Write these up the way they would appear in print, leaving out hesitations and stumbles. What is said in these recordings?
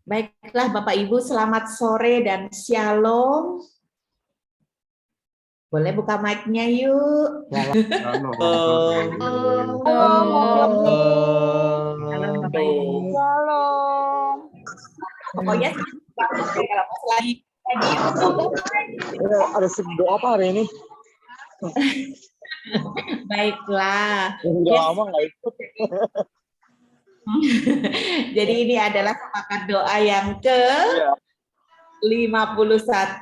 Baiklah Bapak Ibu, selamat sore dan shalom. Boleh buka mic-nya yuk. Shalom. Shalom Bapak Ibu. Shalom. Pokoknya kalau pas lagi Ada doa apa hari ini? baiklah. Enggak lama nggak ikut. Jadi ini adalah sepakat doa yang ke-51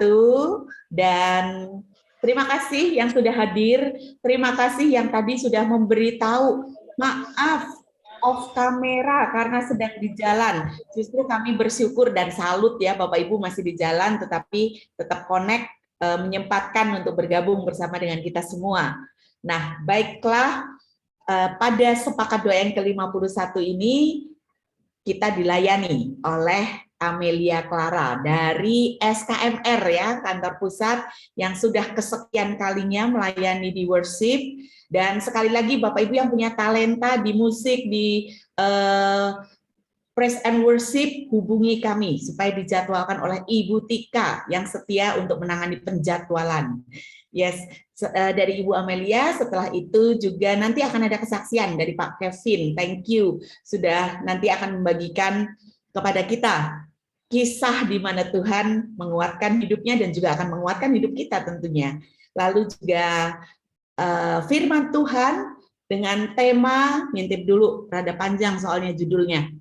dan terima kasih yang sudah hadir, terima kasih yang tadi sudah memberitahu, maaf off kamera karena sedang di jalan. Justru kami bersyukur dan salut ya Bapak Ibu masih di jalan tetapi tetap connect, menyempatkan untuk bergabung bersama dengan kita semua. Nah, baiklah. Pada sepakat doa yang ke-51 ini kita dilayani oleh Amelia Clara dari SKMR ya, kantor pusat yang sudah kesekian kalinya melayani di worship. Dan sekali lagi Bapak Ibu yang punya talenta di musik, di praise and worship, hubungi kami supaya dijadwalkan oleh Ibu Tika yang setia untuk menangani penjadwalan. Yes, dari Ibu Amelia. Setelah itu juga nanti akan ada kesaksian dari Pak Kevin. Thank you sudah nanti akan membagikan kepada kita kisah di mana Tuhan menguatkan hidupnya dan juga akan menguatkan hidup kita tentunya. Lalu juga firman Tuhan dengan tema, ngintip dulu, rada panjang soalnya judulnya,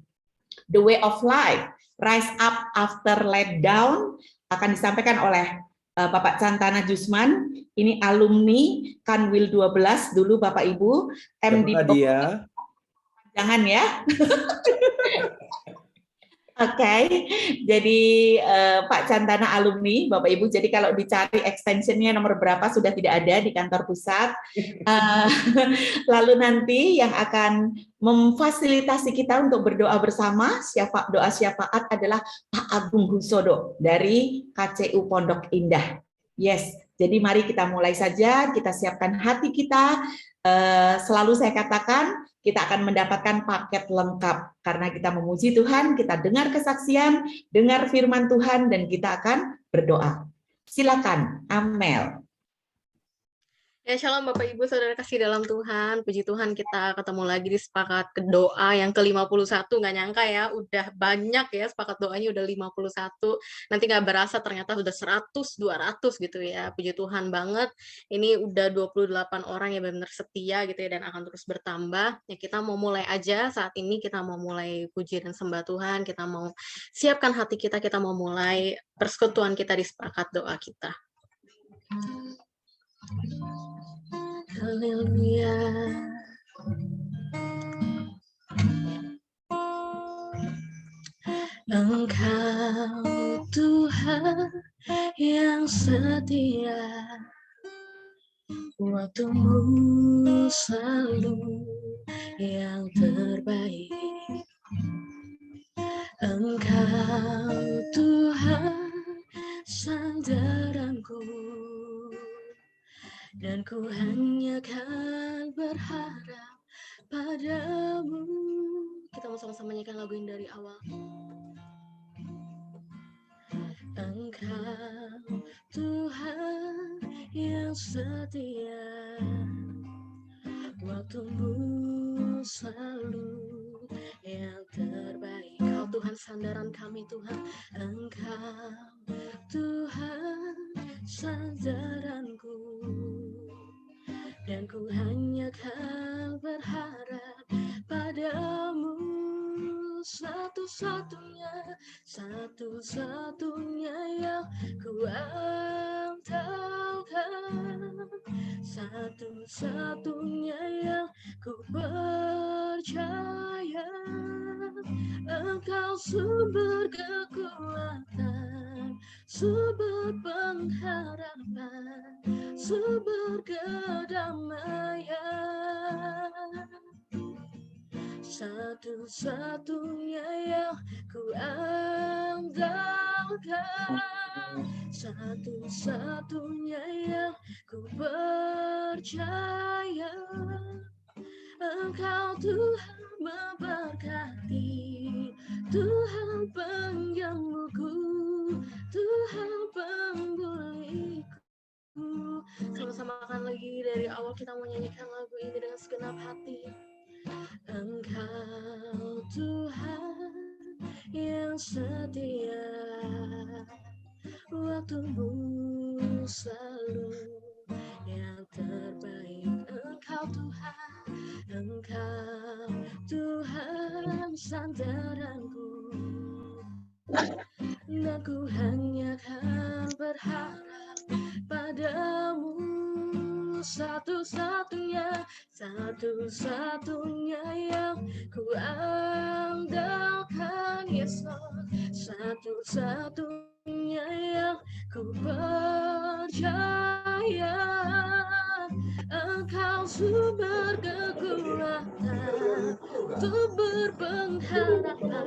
The Way of Life, Rise Up After Let Down, akan disampaikan oleh Bapak Cantana Jusman. Ini alumni Kanwil 12 dulu Bapak Ibu. MD dia. Jangan ya. Oke, jadi Pak Cantana alumni, Bapak Ibu. Jadi kalau dicari extensionnya nomor berapa sudah tidak ada di kantor pusat. Lalu nanti yang akan memfasilitasi kita untuk berdoa bersama, doa syafaat adalah Pak Agung Husodo dari KCU Pondok Indah. Yes, jadi mari kita mulai saja, kita siapkan hati kita. Selalu saya katakan, kita akan mendapatkan paket lengkap karena kita memuji Tuhan, kita dengar kesaksian, dengar firman Tuhan, dan kita akan berdoa. Silakan, Amel. Ya, shalom Bapak Ibu Saudara kasih dalam Tuhan. Puji Tuhan kita ketemu lagi di sepakat doa yang ke-51. Nggak nyangka ya, udah banyak ya sepakat doanya, udah 51. Nanti nggak berasa ternyata udah 100, 200 gitu ya. Puji Tuhan banget. Ini udah 28 orang yang benar-benar setia gitu ya dan akan terus bertambah. Ya kita mau mulai aja saat ini, kita mau mulai puji dan sembah Tuhan. Kita mau siapkan hati kita mau mulai persekutuan kita di sepakat doa kita. Haleluya. Engkau Tuhan yang setia, waktumu selalu yang terbaik. Engkau Tuhan sandaranku, dan ku hanya kan berharap padamu. Kita mau sama-sama nyanyikan lagu ini dari awal. Engkau Tuhan yang setia, waktumu selalu yang terbaik. Kau Tuhan sandaran kami Tuhan. Engkau Tuhan sandaranku, dan ku hanya kan berharap padamu. Satu-satunya yang ku andalkan, satu-satunya yang ku percaya. Engkau sumber kekuatan, sumber pengharapan, sumber kedamaian. Satu-satunya yang ku andalkan, satu-satunya yang ku percaya. Engkau Tuhan memberkati, Tuhan penjaga. kita mau nyanyikan lagu ini dengan segenap hati. Engkau Tuhan yang setia, waktumu selalu yang terbaik. Engkau Tuhan, Engkau Tuhan sandaranku, dan ku hanya akan berharap padamu. Satu-satunya yang ku andalkan, Yesus. Satu-satunya yang ku percaya. Engkau sumber kekuatan untuk berpengharapan,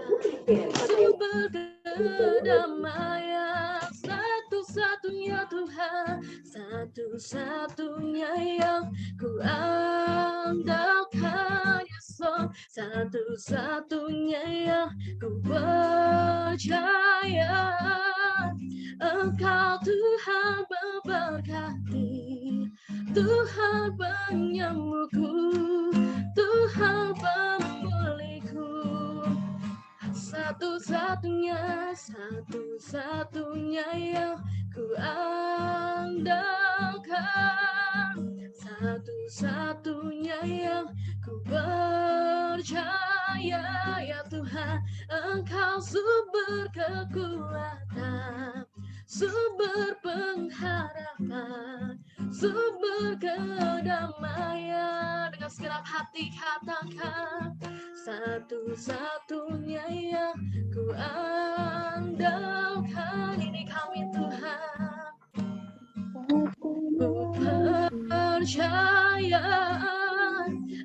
sumber kedamaian. Satu-satunya Tuhan, satu-satunya yang ku andalkan, Yesus. Satu-satunya yang ku percaya. Engkau Tuhan memberkati, Tuhan penyembuhku, Tuhan pemulihku. Satu-satunya yang ku andalkan, satu-satunya yang ku percaya. Ya Tuhan, Engkau sumber kekuatan, sumber pengharapan, sumber kedamaian. Dengan segenap hati katakan, satu-satunya yang ku andalkan. Ini kami Tuhan, ku percaya.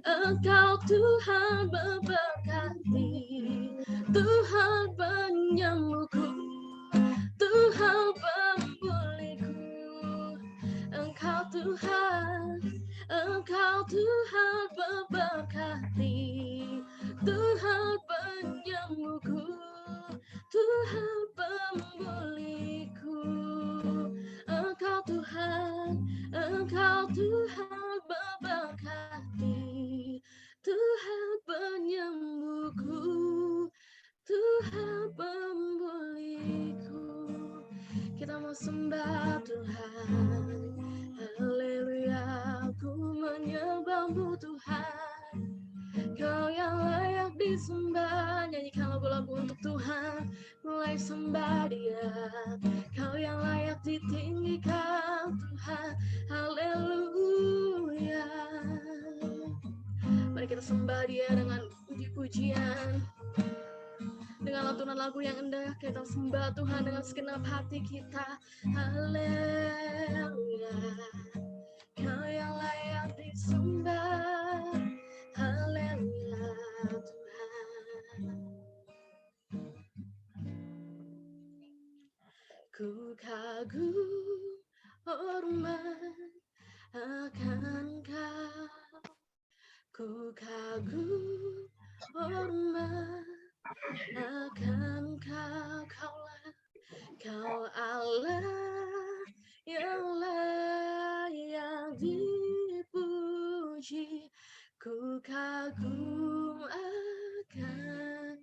Engkau Tuhan memberkati, Tuhan penyembuhku, Tuhan pemulihku. Engkau Tuhan memberkati, Tuhan penyembuhku, Tuhan pemulihku. Engkau Tuhan memberkati, Tuhan penyembuhku, Tuhan pemulihku. Kita mau sembah Tuhan, haleluya. Ku menyembahmu Tuhan, Kau yang layak disembah. Nyanyikan lagu-lagu untuk Tuhan, mulai sembah Dia. Kau yang layak ditinggikan Tuhan, haleluya. Mari kita sembah Dia dengan puji-pujian, dengan lantunan lagu yang indah. Kita sembah Tuhan dengan segenap hati kita, haleluya. Kau yang layak disembah, haleluya Tuhan. Ku kagum hormat akan Kau, ku kagum hormat akan Kau. Kau Allah yang layak dipuji. Ku kagum akan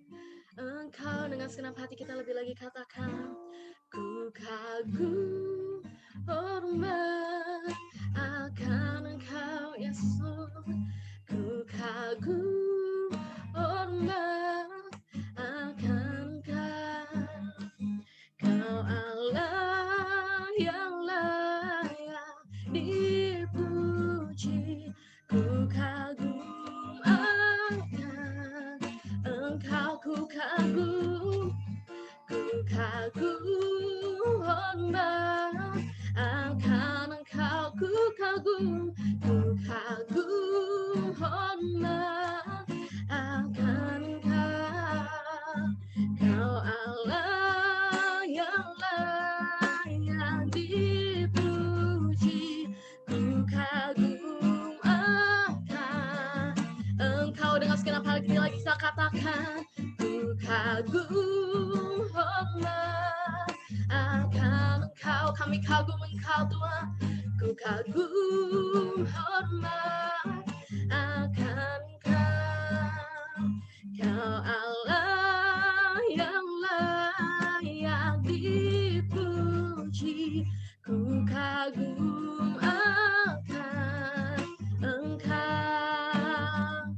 Engkau. Dengan segenap hati kita lebih lagi katakan, ku kagum hormat akan Engkau, Yesus. Ku kagum hormat akan Kau. Kau Allah yang layak dipuji. Ku kagum akan Engkau, ku kagum hormat akan Engkau. Ku kagum hormat akan Engkau. Kau Allah yang layak dipuji. Ku kagum akan Engkau. Dengan segenap hati lagi kita katakan, ku kagum hormat akan Engkau. Kami kagum Engkau Tuhan, ku kagum hormat akan Kau Allah yang layak dipuji, ku kagum akan Engkau,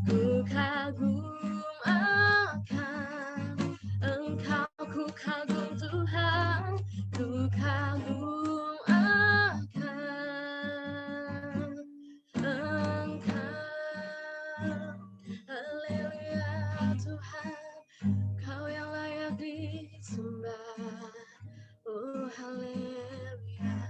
ku kagum akan Engkau, ku kagum Tuhan, ku kagum akan Engkau. Haleluya Tuhan, Kau yang layak disembah. Oh haleluya.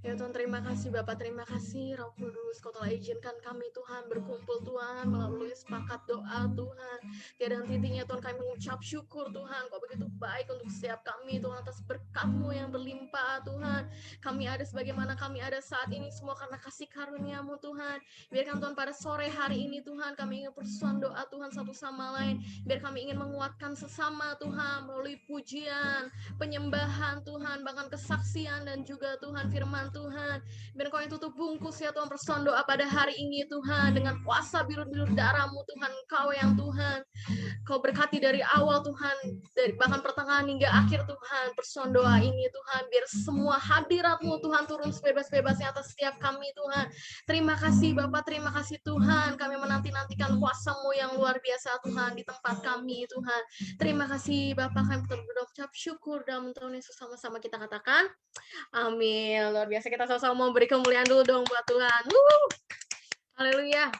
Ya Tuhan, terima kasih Bapak, terima kasih Roh Kudus, Kau telah izinkan kami Tuhan berkumpul Tuhan melalui sepakat doa Tuhan. Tiada henti-hentinya Tuhan kami mengucap syukur Tuhan, Kau begitu baik untuk setiap kami Tuhan, atas berkat-Mu yang berlimpah Tuhan. Kami ada sebagaimana kami ada saat ini semua karena kasih karunia-Mu Tuhan. Biarkan Tuhan pada sore hari ini Tuhan kami ingin bersuan doa Tuhan satu sama lain. Biar kami ingin menguatkan sesama Tuhan melalui pujian, penyembahan Tuhan, bahkan kesaksian dan juga Tuhan firman Tuhan. Biar Kau yang tutup bungkus ya Tuhan persoalan doa pada hari ini Tuhan, dengan kuasa bilur-bilur darah-Mu Tuhan, Kau yang Tuhan Kau berkati dari awal Tuhan, dari bahkan pertengahan hingga akhir Tuhan, persoalan doa ini Tuhan, biar semua hadirat-Mu Tuhan turun sebebas-bebasnya atas setiap kami Tuhan. Terima kasih Bapak, terima kasih Tuhan, kami menanti-nantikan kuasa-Mu yang luar biasa Tuhan di tempat kami Tuhan. Terima kasih Bapak, kami berucap syukur dalam Tuhan Yesus, sama-sama kita katakan amin. Luar biasa, kita sama-sama mau beri kemuliaan dulu dong buat Tuhan. Haleluya.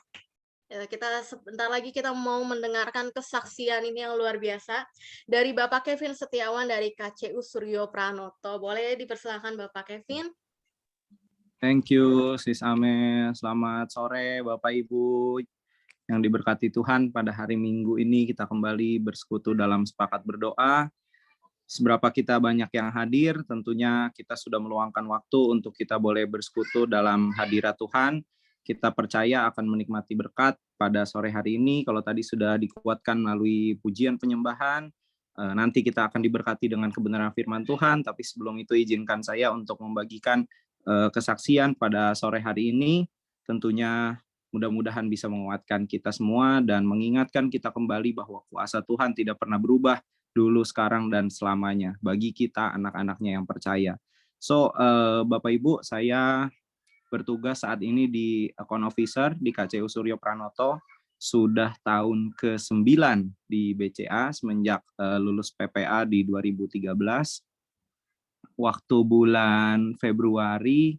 Ya, kita sebentar lagi kita mau mendengarkan kesaksian ini yang luar biasa dari Bapak Kevin Setiawan dari KCU Suryo Pranoto. Boleh dipersilakan Bapak Kevin? Thank you, Sis Ame. Selamat sore, Bapak Ibu yang diberkati Tuhan. Pada hari Minggu ini kita kembali bersekutu dalam sepakat berdoa. Seberapa kita banyak yang hadir, tentunya kita sudah meluangkan waktu untuk kita boleh bersekutu dalam hadirat Tuhan. Kita percaya akan menikmati berkat pada sore hari ini. Kalau tadi sudah dikuatkan melalui pujian penyembahan, nanti kita akan diberkati dengan kebenaran firman Tuhan. Tapi sebelum itu izinkan saya untuk membagikan kesaksian pada sore hari ini. Tentunya mudah-mudahan bisa menguatkan kita semua dan mengingatkan kita kembali bahwa kuasa Tuhan tidak pernah berubah dulu, sekarang, dan selamanya bagi kita anak-anaknya yang percaya. So, Bapak Ibu, saya bertugas saat ini di Account Officer di KCU Suryo Pranoto, sudah tahun ke-9 di BCA semenjak lulus PPA di 2013. Waktu bulan Februari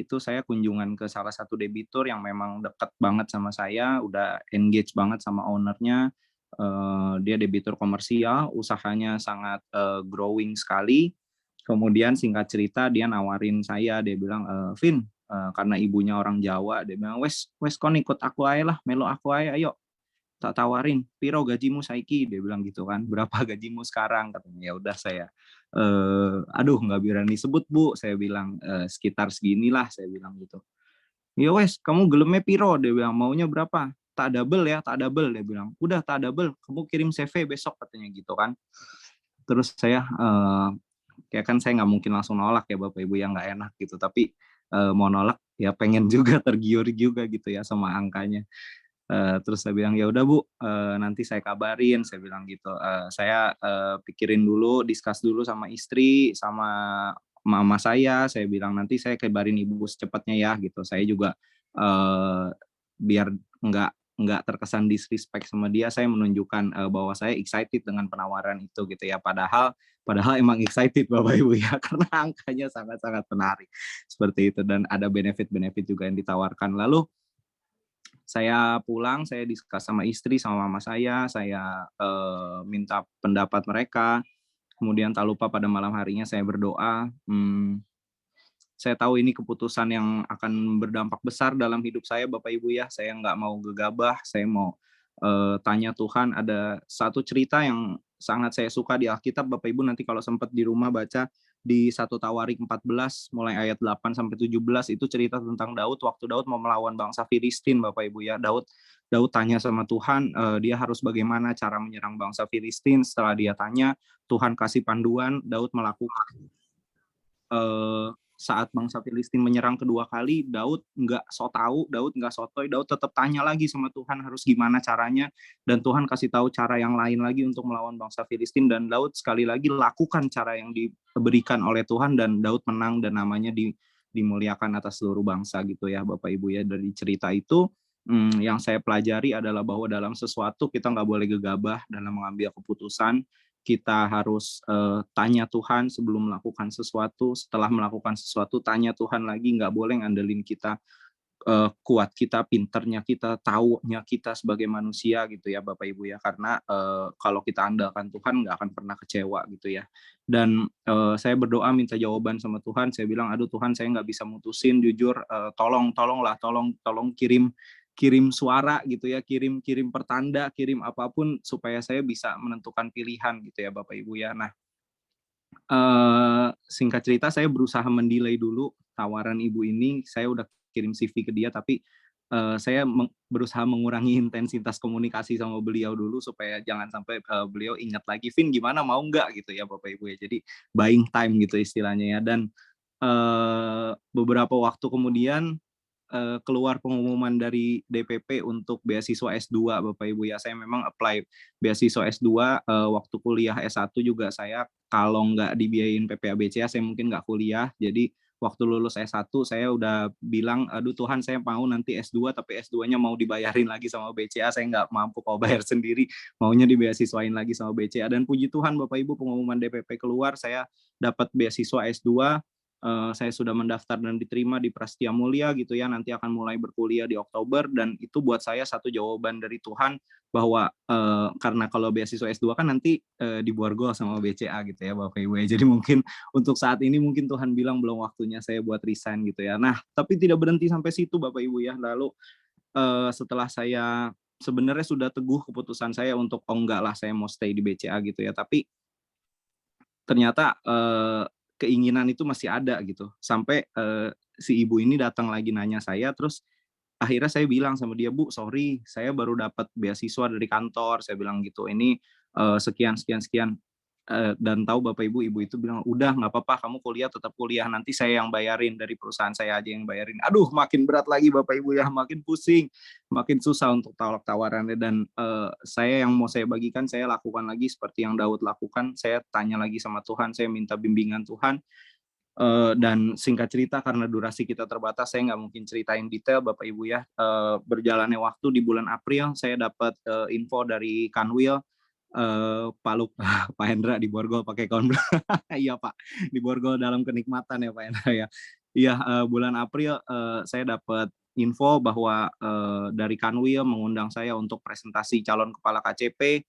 itu saya kunjungan ke salah satu debitur yang memang dekat banget sama saya, udah engage banget sama ownernya. Dia debitur komersial, usahanya sangat growing sekali. Kemudian singkat cerita dia nawarin saya, dia bilang, Vin, karena ibunya orang Jawa, dia bilang, wes kon ikut aku aja lah, melo aku aja, ayo. Tak tawarin, piro gajimu saiki, dia bilang gitu kan, berapa gajimu sekarang, katanya. Ya udah saya, aduh nggak berani sebut Bu, saya bilang sekitar seginilah, saya bilang gitu. Ya wes, kamu gelemnya piro, dia bilang, maunya berapa? Tak double ya, tak double, dia bilang. Udah tak double, kamu kirim CV besok, katanya gitu kan. Terus saya kayak kan saya nggak mungkin langsung nolak ya Bapak Ibu, yang nggak enak gitu, tapi mau nolak ya pengen juga tergiur juga gitu ya sama angkanya. Terus saya bilang ya udah Bu, nanti saya kabarin, saya bilang gitu. Saya pikirin dulu, discuss dulu sama istri, sama mama saya bilang nanti saya kabarin ibu secepatnya ya gitu. Saya juga biar nggak terkesan disrespect sama dia, saya menunjukkan bahwa saya excited dengan penawaran itu gitu ya. Padahal emang excited Bapak Ibu ya, karena angkanya sangat-sangat menarik seperti itu, dan ada benefit-benefit juga yang ditawarkan. Lalu saya pulang, saya diskus sama istri, sama mama saya minta pendapat mereka. Kemudian tak lupa pada malam harinya saya berdoa. Saya tahu ini keputusan yang akan berdampak besar dalam hidup saya Bapak Ibu ya. Saya nggak mau gegabah, saya mau tanya Tuhan. Ada satu cerita yang sangat saya suka di Alkitab Bapak Ibu, nanti kalau sempat di rumah baca di 1 Tawarik 14 mulai ayat 8 sampai 17, itu cerita tentang Daud waktu Daud mau melawan bangsa Filistin Bapak Ibu ya. Daud tanya sama Tuhan dia harus bagaimana cara menyerang bangsa Filistin. Setelah dia tanya, Tuhan kasih panduan, Daud melakukan. saat bangsa Filistin menyerang kedua kali, Daud nggak so tahu, Daud nggak sotoy, Daud tetap tanya lagi sama Tuhan harus gimana caranya, dan Tuhan kasih tahu cara yang lain lagi untuk melawan bangsa Filistin, dan Daud sekali lagi lakukan cara yang diberikan oleh Tuhan, dan Daud menang dan namanya dimuliakan atas seluruh bangsa gitu ya Bapak Ibu ya. Dari cerita itu yang saya pelajari adalah bahwa dalam sesuatu kita nggak boleh gegabah dalam mengambil keputusan. Kita harus tanya Tuhan sebelum melakukan sesuatu. Setelah melakukan sesuatu, tanya Tuhan lagi. Nggak boleh ngandelin kita kuat kita, pinternya kita, taunya kita sebagai manusia gitu ya Bapak Ibu ya. Karena kalau kita andalkan Tuhan nggak akan pernah kecewa gitu ya. Dan saya berdoa minta jawaban sama Tuhan. Saya bilang, aduh Tuhan, saya nggak bisa mutusin, jujur, tolong kirim suara gitu ya, kirim pertanda, kirim apapun supaya saya bisa menentukan pilihan gitu ya Bapak Ibu ya. Nah, singkat cerita saya berusaha mendelay dulu tawaran ibu ini. Saya udah kirim CV ke dia, tapi saya berusaha mengurangi intensitas komunikasi sama beliau dulu supaya jangan sampai beliau ingat lagi, Vin gimana, mau nggak gitu ya Bapak Ibu ya. Jadi buying time gitu istilahnya ya. Dan beberapa waktu kemudian keluar pengumuman dari DPP untuk beasiswa S2 Bapak Ibu ya. Saya memang apply beasiswa S2 waktu kuliah S1 juga saya kalau nggak dibiayain PPABCA saya mungkin nggak kuliah. Jadi waktu lulus S1 saya udah bilang, aduh Tuhan saya mau nanti S2 tapi S2-nya mau dibayarin lagi sama BCA, saya nggak mampu kalau bayar sendiri, maunya dibeasiswain lagi sama BCA. Dan puji Tuhan Bapak Ibu, pengumuman DPP keluar, saya dapat beasiswa S2. Saya sudah mendaftar dan diterima di Prastia Mulia gitu ya, nanti akan mulai berkuliah di Oktober, dan itu buat saya satu jawaban dari Tuhan bahwa karena kalau beasiswa S2 kan nanti di Borgol sama BCA gitu ya Bapak Ibu ya. Jadi mungkin untuk saat ini mungkin Tuhan bilang belum waktunya saya buat resign gitu ya. Nah, tapi tidak berhenti sampai situ Bapak Ibu ya. Lalu setelah saya sebenarnya sudah teguh keputusan saya untuk enggak lah saya mau stay di BCA gitu ya, tapi ternyata keinginan itu masih ada gitu. Sampai si ibu ini datang lagi nanya saya, terus akhirnya saya bilang sama dia, Bu, sorry, saya baru dapat beasiswa dari kantor. Saya bilang gitu, ini sekian. Dan tahu Bapak Ibu itu bilang, udah nggak apa-apa, kamu kuliah tetap kuliah, nanti saya yang bayarin, dari perusahaan saya aja yang bayarin. Aduh, makin berat lagi Bapak Ibu ya, makin pusing, makin susah untuk tolak tawarannya. Dan saya yang mau saya bagikan, saya lakukan lagi seperti yang Daud lakukan. Saya tanya lagi sama Tuhan, saya minta bimbingan Tuhan. Dan singkat cerita, karena durasi kita terbatas, saya nggak mungkin ceritain detail Bapak Ibu ya. Berjalannya waktu di bulan April, saya dapat info dari Kanwil, Pak Hendra di Borgol pakai kaun. Iya Pak, di Borgol dalam kenikmatan ya Pak Hendra ya. Iya, bulan April saya dapat info bahwa dari Kanwil mengundang saya untuk presentasi calon kepala KCP.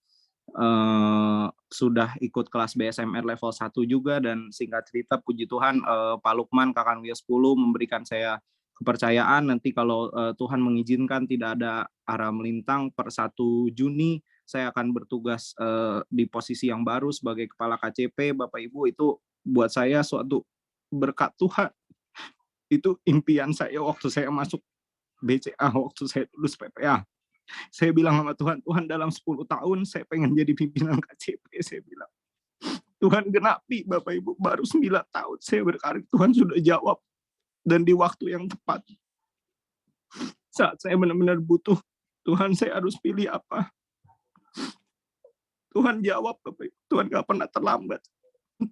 Sudah ikut kelas BSMR level 1 juga, dan singkat cerita puji Tuhan Pak Lukman Kakanwil 10 memberikan saya kepercayaan, nanti kalau Tuhan mengizinkan tidak ada arah melintang, per 1 Juni saya akan bertugas di posisi yang baru sebagai kepala KCP. Bapak Ibu, itu buat saya suatu berkat Tuhan. Itu impian saya waktu saya masuk BCA, waktu saya lulus PPA. Saya bilang sama Tuhan, Tuhan dalam 10 tahun saya pengen jadi pimpinan KCP. Saya bilang, Tuhan genapi Bapak Ibu, baru 9 tahun saya berkarir, Tuhan sudah jawab. Dan di waktu yang tepat, saat saya benar-benar butuh, Tuhan saya harus pilih apa. Tuhan jawab Bapak Ibu, Tuhan gak pernah terlambat.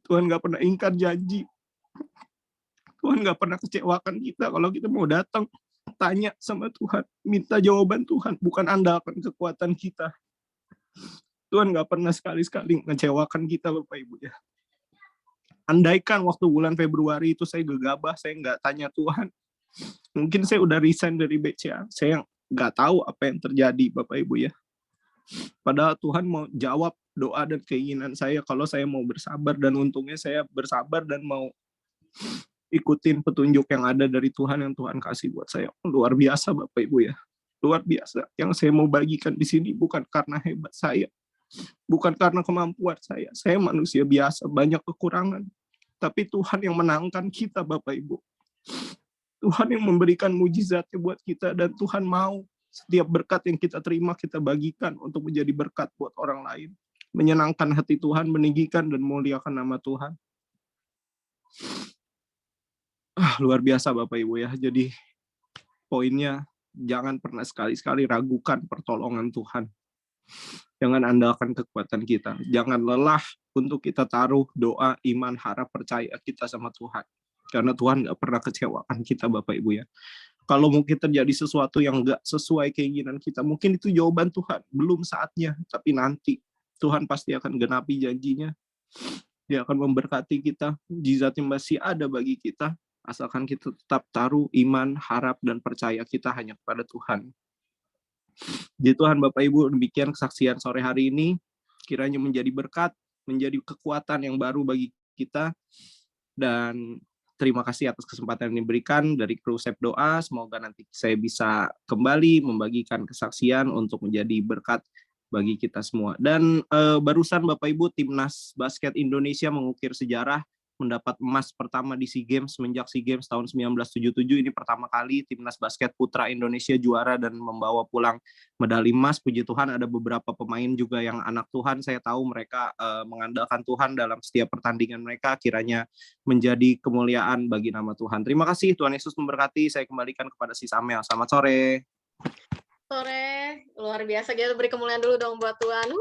Tuhan gak pernah ingkar janji. Tuhan gak pernah kecewakan kita kalau kita mau datang, tanya sama Tuhan, minta jawaban Tuhan, bukan andalkan kekuatan kita. Tuhan gak pernah sekali-sekali mengecewakan kita Bapak Ibu ya. Andaikan waktu bulan Februari itu saya gegabah, saya nggak tanya Tuhan, mungkin saya udah resign dari BCA. Saya nggak tahu apa yang terjadi Bapak Ibu ya. Padahal Tuhan mau jawab doa dan keinginan saya kalau saya mau bersabar, dan untungnya saya bersabar dan mau ikutin petunjuk yang ada dari Tuhan yang Tuhan kasih buat saya. Luar biasa Bapak Ibu ya. Luar biasa. Yang saya mau bagikan di sini bukan karena hebat saya, bukan karena kemampuan saya. Saya manusia biasa, banyak kekurangan. Tapi Tuhan yang menangkan kita Bapak Ibu. Tuhan yang memberikan mujizatnya buat kita, dan Tuhan mau setiap berkat yang kita terima kita bagikan untuk menjadi berkat buat orang lain. Menyenangkan hati Tuhan, meninggikan dan memuliakan nama Tuhan. Luar biasa Bapak Ibu ya. Jadi poinnya, jangan pernah sekali-sekali ragukan pertolongan Tuhan. Jangan andalkan kekuatan kita. Jangan lelah untuk kita taruh doa, iman, harap, percaya kita sama Tuhan. Karena Tuhan nggak pernah kecewakan kita Bapak Ibu ya. Kalau mungkin terjadi sesuatu yang nggak sesuai keinginan kita, mungkin itu jawaban Tuhan. Belum saatnya, tapi nanti. Tuhan pasti akan genapi janjinya. Dia akan memberkati kita. Mukjizatnya masih ada bagi kita. Asalkan kita tetap taruh iman, harap, dan percaya kita hanya kepada Tuhan. Jadi Tuhan Bapak Ibu, demikian kesaksian sore hari ini. Kiranya menjadi berkat, menjadi kekuatan yang baru bagi kita. Dan terima kasih atas kesempatan yang diberikan dari kru Sep Doa. Semoga nanti saya bisa kembali membagikan kesaksian untuk menjadi berkat bagi kita semua. Dan barusan Bapak Ibu, Timnas Basket Indonesia mengukir sejarah, mendapat emas pertama di SEA Games semenjak SEA Games tahun 1977. Ini pertama kali Timnas Basket Putra Indonesia juara dan membawa pulang medali emas. Puji Tuhan ada beberapa pemain juga yang anak Tuhan. Saya tahu mereka mengandalkan Tuhan dalam setiap pertandingan mereka. Kiranya menjadi kemuliaan bagi nama Tuhan. Terima kasih, Tuhan Yesus memberkati. Saya kembalikan kepada Sis Amel. Selamat sore. Sore, luar biasa. Kita beri kemuliaan dulu dong buat Tuhan.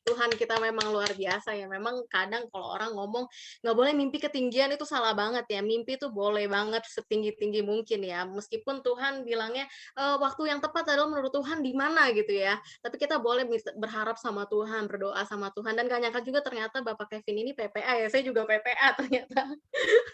Tuhan kita memang luar biasa ya. Memang kadang kalau orang ngomong nggak boleh mimpi ketinggian, itu salah banget ya. Mimpi itu boleh banget setinggi-tinggi mungkin ya. Meskipun Tuhan bilangnya waktu yang tepat adalah menurut Tuhan di mana gitu ya. Tapi kita boleh berharap sama Tuhan, berdoa sama Tuhan. Dan gak nyangka juga ternyata Bapak Kevin ini PPA ya. Saya juga PPA ternyata.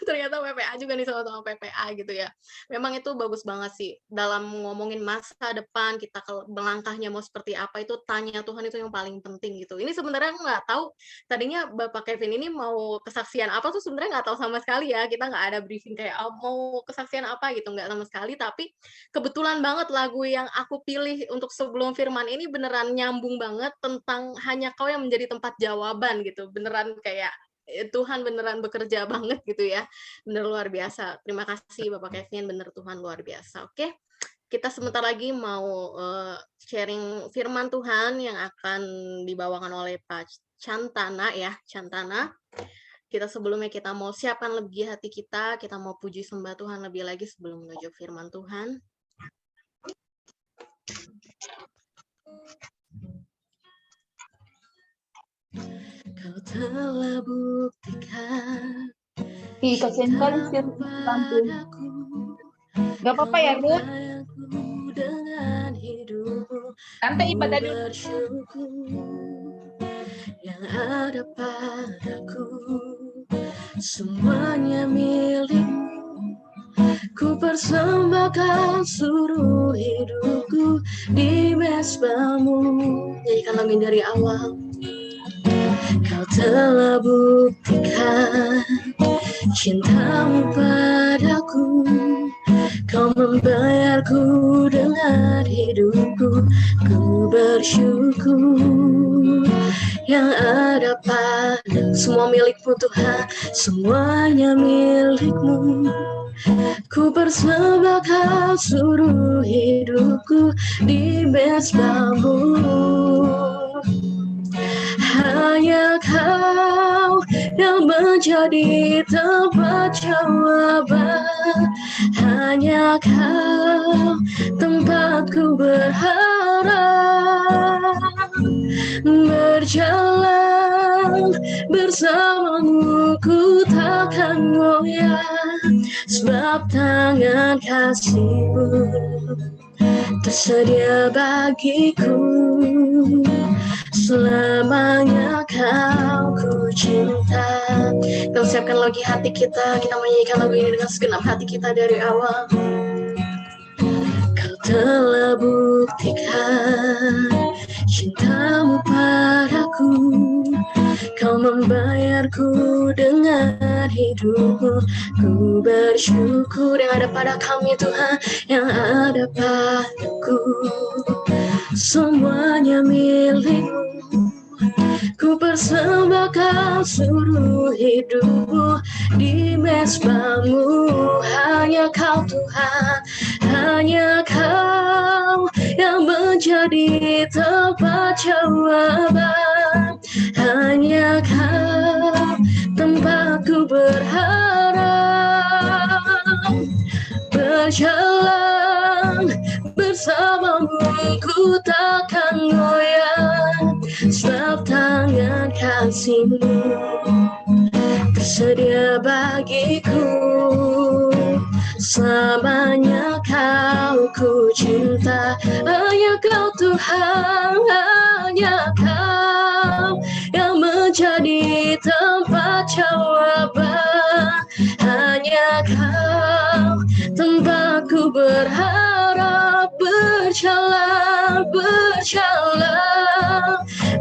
Ternyata PPA juga nih, sama-sama PPA gitu ya. Memang itu bagus banget sih. Dalam ngomongin masa depan, kita melangkahnya mau seperti apa, itu tanya Tuhan itu yang paling penting gitu. Ini sebenarnya aku nggak tahu, tadinya Bapak Kevin ini mau kesaksian apa tuh sebenarnya nggak tahu sama sekali ya. Kita nggak ada briefing kayak mau kesaksian apa gitu, nggak sama sekali. Tapi kebetulan banget lagu yang aku pilih untuk sebelum firman ini beneran nyambung banget tentang hanya Kau yang menjadi tempat jawaban gitu. Beneran kayak Tuhan beneran bekerja banget gitu ya. Bener luar biasa. Terima kasih Bapak Kevin, bener Tuhan luar biasa. Oke. Kita sebentar lagi mau sharing firman Tuhan yang akan dibawakan oleh Pak Chantana ya, Chantana. Sebelumnya kita mau siapkan lebih hati kita mau puji sembah Tuhan lebih lagi sebelum menuju firman Tuhan. Kau telah buktikan kasihan kali sih lampu. Gak apa-apa ya, Ruth. Tante ibadah dulu. Yang ada padaku semuanya milikmu. Ku persembahkan seluruh hidupku di mezbamu. Nyanyikan lagu dari awal. Kau telah buktikan cintamu padaku. Kau membayarku dengan hidupku. Ku bersyukur yang ada padamu. Semua milikmu Tuhan, semuanya milikmu. Ku persembahkan seluruh hidupku di mezbamu. Hanya Kau yang menjadi tempat jawaban. Hanya Kau tempatku berharap. Berjalan bersamamu ku takkan goyah. Sebab tangan kasih-Mu tersedia bagiku. Selamanya Kau ku cinta. Kita siapkan lagi hati kita menyanyikan lagu ini dengan segenap hati kita dari awal. Kau telah buktikan cintamu padaku. Kau membayarku dengan hidupmu. Ku bersyukur yang ada pada kami Tuhan, yang ada padaku. Semuanya milikmu. Ku persembahkan seluruh hidupku di mezbamu. Hanya Kau Tuhan, hanya Kau yang menjadi tempat jawaban. Hanya Kau tempatku berharap. berjalan bersamamu, ku takkan goyah. Sebab tangan kasih-Mu tersedia bagiku. Selamanya Kau ku cinta, hanya Kau Tuhan, hanya Kau yang menjadi tempat jawaban, hanya Kau tempatku berharap. Berjalan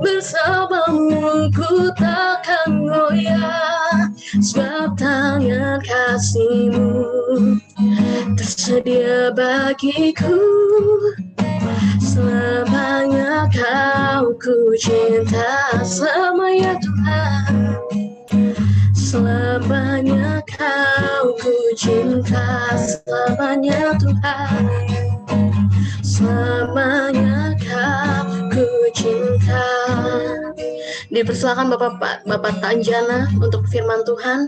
bersamamu, ku takkan goyah. Sebab tangan kasih-Mu tersedia bagiku. Selamanya Kau ku cinta, selamanya Tuhan. Selamanya Kau ku cinta, selamanya Tuhan. Selamanya Kau ku cinta. Dipersilakan Bapak Tanjana untuk firman Tuhan.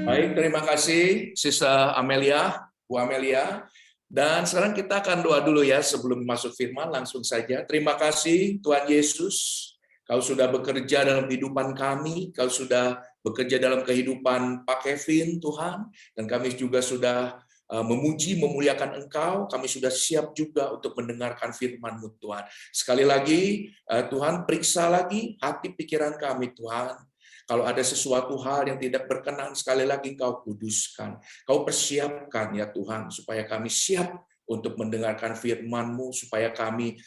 Baik, terima kasih Sister Amelia, Bu Amelia. Dan sekarang kita akan doa dulu ya sebelum masuk firman, langsung saja. Terima kasih Tuhan Yesus, Kau sudah bekerja dalam kehidupan kami, Kau sudah bekerja dalam kehidupan Pak Kevin, Tuhan, dan kami juga sudah memuji, memuliakan Engkau. Kami sudah siap juga untuk mendengarkan firman-Mu, Tuhan. Sekali lagi, Tuhan, periksa lagi hati pikiran kami, Tuhan. Kalau ada sesuatu hal yang tidak berkenan, sekali lagi Kau kuduskan. Kau persiapkan ya Tuhan, supaya kami siap untuk mendengarkan firman-Mu, supaya kami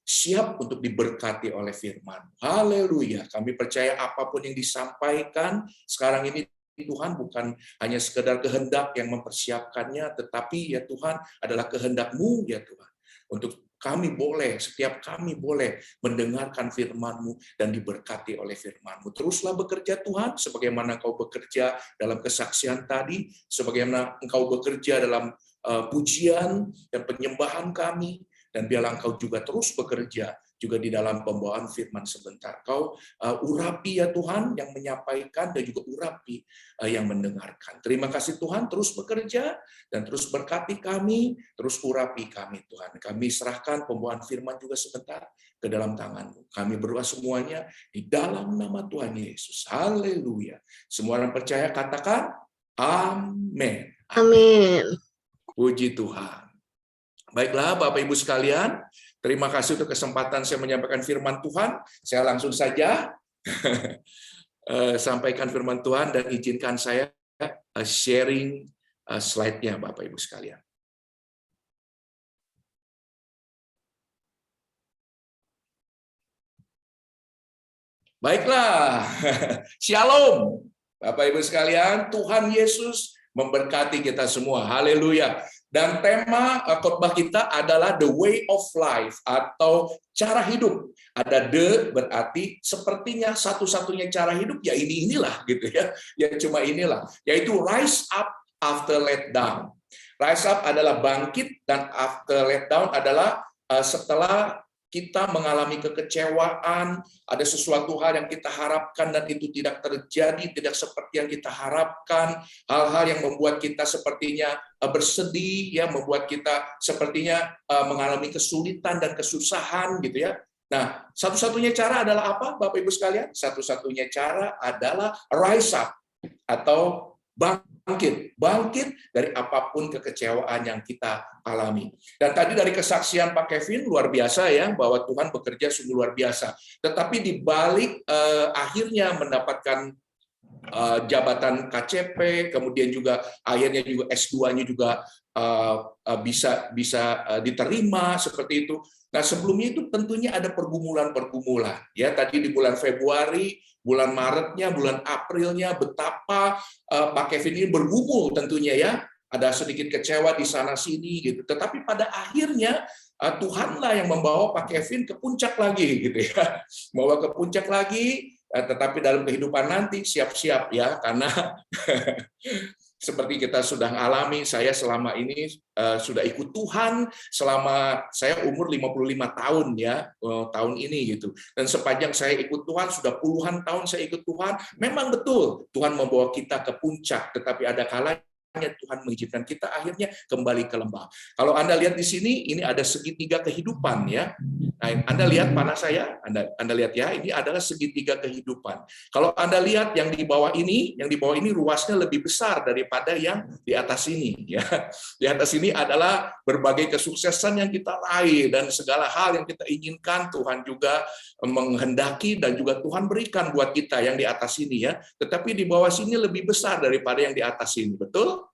siap untuk diberkati oleh firman. Haleluya. Kami percaya apapun yang disampaikan sekarang ini, Tuhan, bukan hanya sekedar kehendak yang mempersiapkannya, tetapi ya Tuhan adalah kehendak-Mu ya Tuhan. Untuk kami boleh, setiap kami boleh mendengarkan firman-Mu dan diberkati oleh firman-Mu. Teruslah bekerja Tuhan, sebagaimana Engkau bekerja dalam kesaksian tadi, sebagaimana Engkau bekerja dalam pujian dan penyembahan kami, dan biarlah Engkau juga terus bekerja juga di dalam pembawaan firman sebentar. Kau urapi ya Tuhan yang menyampaikan dan juga urapi yang mendengarkan. Terima kasih Tuhan, terus bekerja dan terus berkati kami, terus urapi kami Tuhan. Kami serahkan pembawaan firman juga sebentar ke dalam tangan-Mu. Kami berdoa semuanya di dalam nama Tuhan Yesus. Haleluya. Semua orang percaya katakan amin. Amin. Puji Tuhan. Baiklah Bapak Ibu sekalian, terima kasih untuk kesempatan saya menyampaikan firman Tuhan. Saya langsung saja sampaikan firman Tuhan dan izinkan saya sharing slide-nya Bapak Ibu sekalian. Baiklah, Shalom Bapak Ibu sekalian, Tuhan Yesus memberkati kita semua. Haleluya. Dan tema khotbah kita adalah the way of life atau cara hidup. Ada the berarti sepertinya satu-satunya cara hidup ya inilah gitu ya. Ya cuma inilah, yaitu rise up after let down. Rise up adalah bangkit dan after let down adalah setelah kita mengalami kekecewaan, ada sesuatu hal yang kita harapkan dan itu tidak terjadi, tidak seperti yang kita harapkan, hal-hal yang membuat kita sepertinya bersedih, ya, membuat kita sepertinya mengalami kesulitan dan kesusahan, gitu ya. Nah, satu-satunya cara adalah apa, Bapak Ibu sekalian? Satu-satunya cara adalah rise up atau bangkit dari apapun kekecewaan yang kita alami. Dan tadi dari kesaksian Pak Kevin luar biasa ya, bahwa Tuhan bekerja sungguh luar biasa. Tetapi di balik akhirnya mendapatkan jabatan KCP, kemudian juga akhirnya juga S2-nya juga bisa diterima seperti itu. Nah, sebelumnya itu tentunya ada pergumulan-pergumulan. Ya, tadi di bulan Februari, bulan Maretnya, bulan Aprilnya, betapa Pak Kevin ini bergumul tentunya ya. Ada sedikit kecewa di sana-sini gitu. Tetapi pada akhirnya Tuhanlah yang membawa Pak Kevin ke puncak lagi gitu ya. Membawa ke puncak lagi, tetapi dalam kehidupan nanti siap-siap ya, karena seperti kita sudah alami, saya selama ini sudah ikut Tuhan selama saya umur 55 tahun ya, tahun ini gitu. Dan sepanjang saya ikut Tuhan, sudah puluhan tahun saya ikut Tuhan, memang betul Tuhan membawa kita ke puncak, tetapi ada kalanya Tuhan mengizinkan kita akhirnya kembali ke lembah. Kalau Anda lihat di sini, ini ada segitiga kehidupan ya. Nah, Anda lihat panah saya, Anda lihat ya, ini adalah segitiga kehidupan. Kalau Anda lihat yang di bawah ini ruasnya lebih besar daripada yang di atas ini ya. Di atas ini adalah berbagai kesuksesan yang kita raih dan segala hal yang kita inginkan Tuhan juga menghendaki dan juga Tuhan berikan buat kita yang di atas ini ya. Tetapi di bawah sini lebih besar daripada yang di atas ini, betul?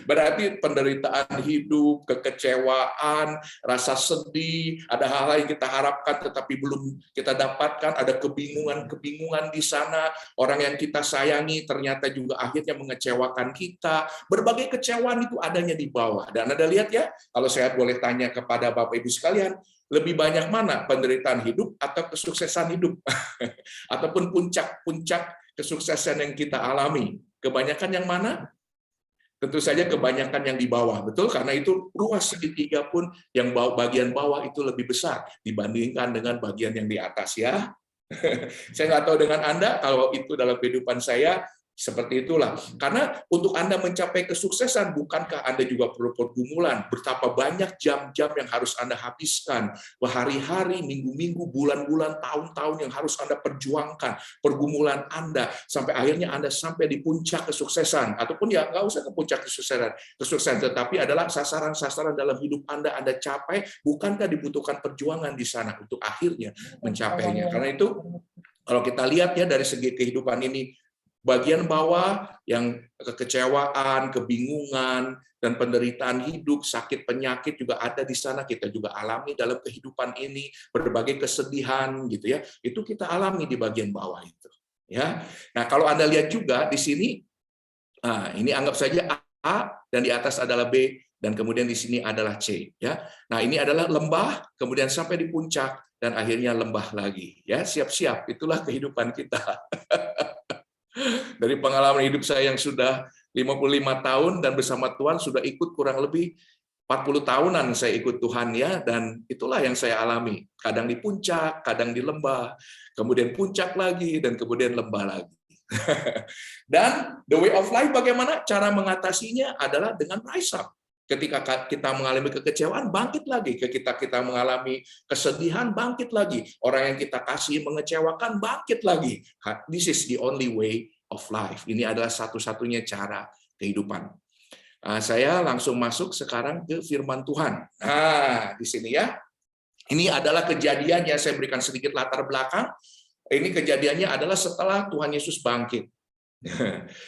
Berarti penderitaan hidup, kekecewaan, rasa sedih, ada hal-hal yang kita harapkan tetapi belum kita dapatkan, ada kebingungan di sana, orang yang kita sayangi ternyata juga akhirnya mengecewakan kita. Berbagai kecewaan itu adanya di bawah. Dan Anda lihat ya, kalau saya boleh tanya kepada Bapak Ibu sekalian, lebih banyak mana penderitaan hidup atau kesuksesan hidup? Ataupun puncak-puncak kesuksesan yang kita alami? Kebanyakan yang mana? Tentu saja kebanyakan yang di bawah, betul? Karena itu ruas segitiga pun yang bagian bawah itu lebih besar dibandingkan dengan bagian yang di atas ya. Saya nggak tahu dengan Anda, kalau itu dalam kehidupan saya, seperti itulah. Karena untuk Anda mencapai kesuksesan, bukankah Anda juga perlu pergumulan? Betapa banyak jam-jam yang harus Anda habiskan, hari-hari, minggu-minggu, bulan-bulan, tahun-tahun yang harus Anda perjuangkan, pergumulan Anda, sampai akhirnya Anda sampai di puncak kesuksesan. Ataupun ya nggak usah ke puncak kesuksesan, tetapi adalah sasaran-sasaran dalam hidup Anda capai, bukankah dibutuhkan perjuangan di sana untuk akhirnya mencapainya? Karena itu, kalau kita lihat ya dari segi kehidupan ini, bagian bawah yang kekecewaan, kebingungan, dan penderitaan hidup, sakit penyakit juga ada di sana, kita juga alami dalam kehidupan ini, berbagai kesedihan gitu ya, itu kita alami di bagian bawah itu. Ya, nah kalau Anda lihat juga di sini, ini anggap saja A dan di atas adalah B dan kemudian di sini adalah C. Ya, nah ini adalah lembah, kemudian sampai di puncak dan akhirnya lembah lagi. Ya, siap-siap, itulah kehidupan kita. Dari pengalaman hidup saya yang sudah 55 tahun dan bersama Tuhan sudah ikut kurang lebih 40 tahunan saya ikut Tuhan ya, dan itulah yang saya alami. Kadang di puncak, kadang di lembah, kemudian puncak lagi, dan kemudian lembah lagi. Dan the way of life bagaimana? Cara mengatasinya adalah dengan rise up. Ketika kita mengalami kekecewaan, bangkit lagi. Ketika kita mengalami kesedihan, bangkit lagi. Orang yang kita kasih mengecewakan, bangkit lagi. This is the only way of life. Ini adalah satu-satunya cara kehidupan. Saya langsung masuk sekarang ke firman Tuhan. Nah, di sini ya. Ini adalah kejadiannya, saya berikan sedikit latar belakang. Ini kejadiannya adalah setelah Tuhan Yesus bangkit.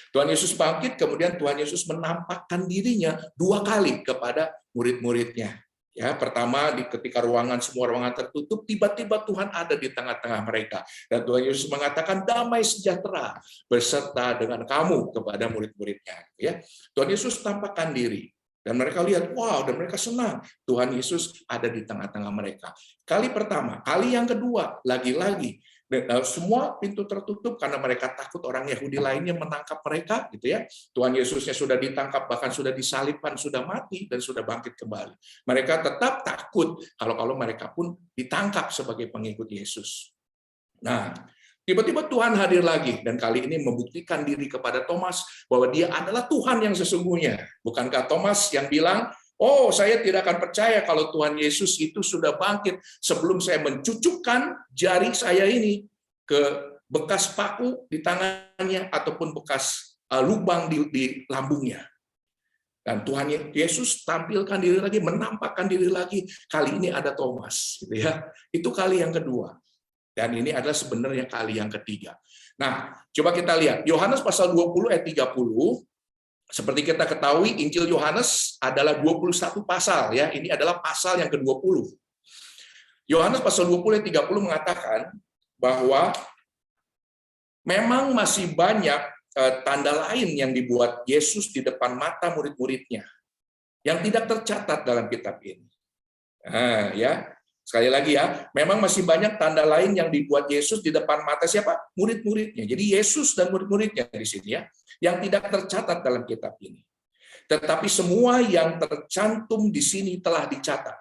Tuhan Yesus bangkit, kemudian Tuhan Yesus menampakkan dirinya 2 kali kepada murid-muridnya. Ya, pertama ketika semua ruangan tertutup, tiba-tiba Tuhan ada di tengah-tengah mereka. Dan Tuhan Yesus mengatakan damai sejahtera beserta dengan kamu kepada murid-muridnya. Ya, Tuhan Yesus tampakkan diri. Dan mereka lihat, wow, dan mereka senang. Tuhan Yesus ada di tengah-tengah mereka. Kali pertama, kali yang kedua, lagi-lagi. Semua pintu tertutup karena mereka takut orang Yahudi lainnya menangkap mereka, gitu ya. Tuhan Yesusnya sudah ditangkap, bahkan sudah disalibkan, sudah mati dan sudah bangkit kembali. Mereka tetap takut kalau mereka pun ditangkap sebagai pengikut Yesus. Nah, tiba-tiba Tuhan hadir lagi dan kali ini membuktikan diri kepada Thomas bahwa dia adalah Tuhan yang sesungguhnya. Bukankah Thomas yang bilang, oh, saya tidak akan percaya kalau Tuhan Yesus itu sudah bangkit sebelum saya mencucukkan jari saya ini ke bekas paku di tangannya ataupun bekas lubang di lambungnya. Dan Tuhan Yesus tampilkan diri lagi, menampakkan diri lagi. Kali ini ada Thomas, gitu ya. Itu kali yang kedua. Dan ini adalah sebenarnya kali yang ketiga. Nah, coba kita lihat Yohanes pasal 20 ayat 30. Seperti kita ketahui, Injil Yohanes adalah 21 pasal ya. Ini adalah pasal yang ke-20. Yohanes pasal 20 ayat 30 mengatakan bahwa memang masih banyak tanda lain yang dibuat Yesus di depan mata murid-muridnya yang tidak tercatat dalam kitab ini. Nah, ya. Sekali lagi ya, memang masih banyak tanda lain yang dibuat Yesus di depan mata siapa? Murid-muridnya. Jadi Yesus dan murid-muridnya di sini ya, yang tidak tercatat dalam kitab ini. Tetapi semua yang tercantum di sini telah dicatat.